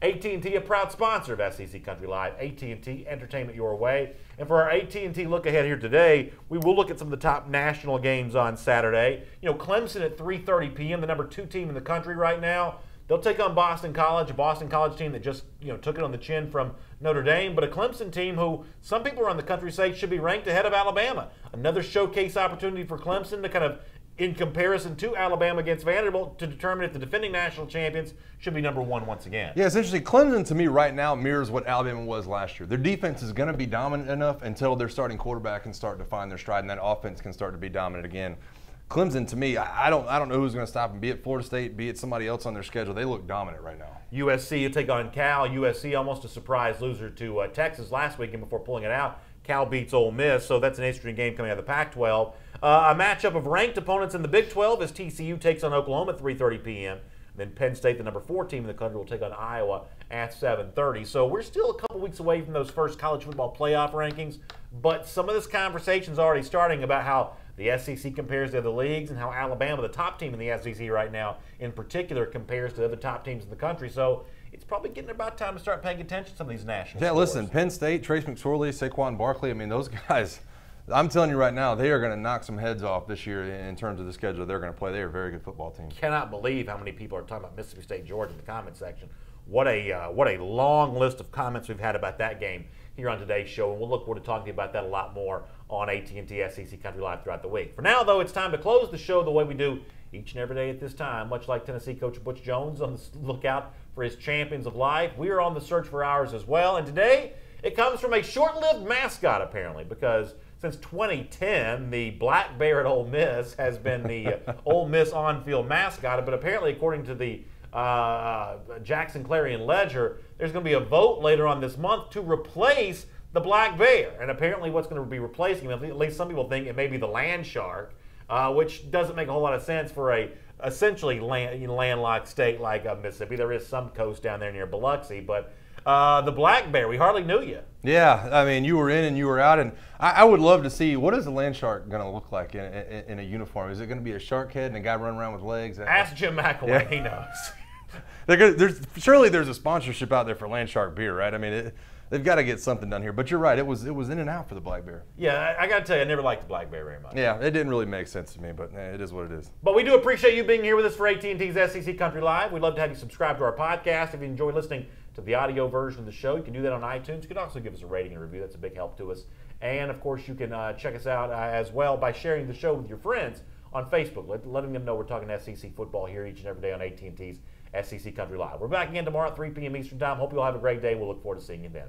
AT&T, a proud sponsor of SEC Country Live. AT&T, entertainment your way. And for our AT&T look ahead here today, we will look at some of the top national games on Saturday. Clemson at 3:30 p.m., the number 2 team in the country right now. They'll take on Boston College, a Boston College team that just took it on the chin from Notre Dame, but a Clemson team who some people around the country say should be ranked ahead of Alabama. Another showcase opportunity for Clemson to kind of, in comparison to Alabama against Vanderbilt, to determine if the defending national champions should be number 1 once again. Yeah, it's interesting. Clemson, to me, right now mirrors what Alabama was last year. Their defense is going to be dominant enough until their starting quarterback can start to find their stride, and that offense can start to be dominant again. Clemson, to me, I don't know who's going to stop them. Be it Florida State, be it somebody else on their schedule, they look dominant right now. USC will take on Cal. USC almost a surprise loser to Texas last weekend before pulling it out. Cal beats Ole Miss, so that's an interesting game coming out of the Pac-12. A matchup of ranked opponents in the Big 12 as TCU takes on Oklahoma at 3:30 p.m. Then Penn State, the number 4 team in the country, will take on Iowa at 7:30. So we're still a couple weeks away from those first college football playoff rankings, but some of this conversation is already starting about how the SEC compares to other leagues and how Alabama, the top team in the SEC right now, in particular, compares to other top teams in the country. So it's probably getting about time to start paying attention to some of these national scores. Listen, Penn State, Trace McSorley, Saquon Barkley, I mean, those guys, I'm telling you right now, they are going to knock some heads off this year in terms of the schedule they're going to play. They are a very good football team. Cannot believe how many people are talking about Mississippi State, Georgia in the comment section. What a long list of comments we've had about that game here on today's show, and we'll look forward to talking to you about that a lot more on AT&T SEC Country Live throughout the week. For now, though, it's time to close the show the way we do each and every day at this time. Much like Tennessee coach Butch Jones on the lookout for his champions of life, we are on the search for ours as well. And today, it comes from a short-lived mascot, apparently, because since 2010, the Black Bear at Ole Miss has been the Ole Miss on-field mascot. But apparently, according to the Jackson Clarion Ledger, there's going to be a vote later on this month to replace the Black Bear. And apparently what's going to be replacing him, at least some people think it may be the land shark, which doesn't make a whole lot of sense for a essentially landlocked state like Mississippi. There is some coast down there near Biloxi, but the Black Bear, we hardly knew you. Yeah, I mean, you were in and you were out, and I would love to see, what is a land shark going to look like in a uniform? Is it going to be a shark head and a guy running around with legs? Ask Jim McElwain, he knows. Surely there's a sponsorship out there for land shark beer, right? I mean, they've got to get something done here. But you're right, it was in and out for the Black Bear. Yeah, I got to tell you, I never liked the Black Bear very much. Yeah, it didn't really make sense to me, but it is what it is. But we do appreciate you being here with us for AT&T's SEC Country Live. We'd love to have you subscribe to our podcast. If you enjoy listening to the audio version of the show, you can do that on iTunes. You can also give us a rating and review. That's a big help to us. And, of course, you can check us out as well by sharing the show with your friends on Facebook, letting them know we're talking SEC football here each and every day on AT&T's SEC Country Live. We're back again tomorrow at 3 p.m. Eastern Time. Hope you all have a great day. We'll look forward to seeing you then.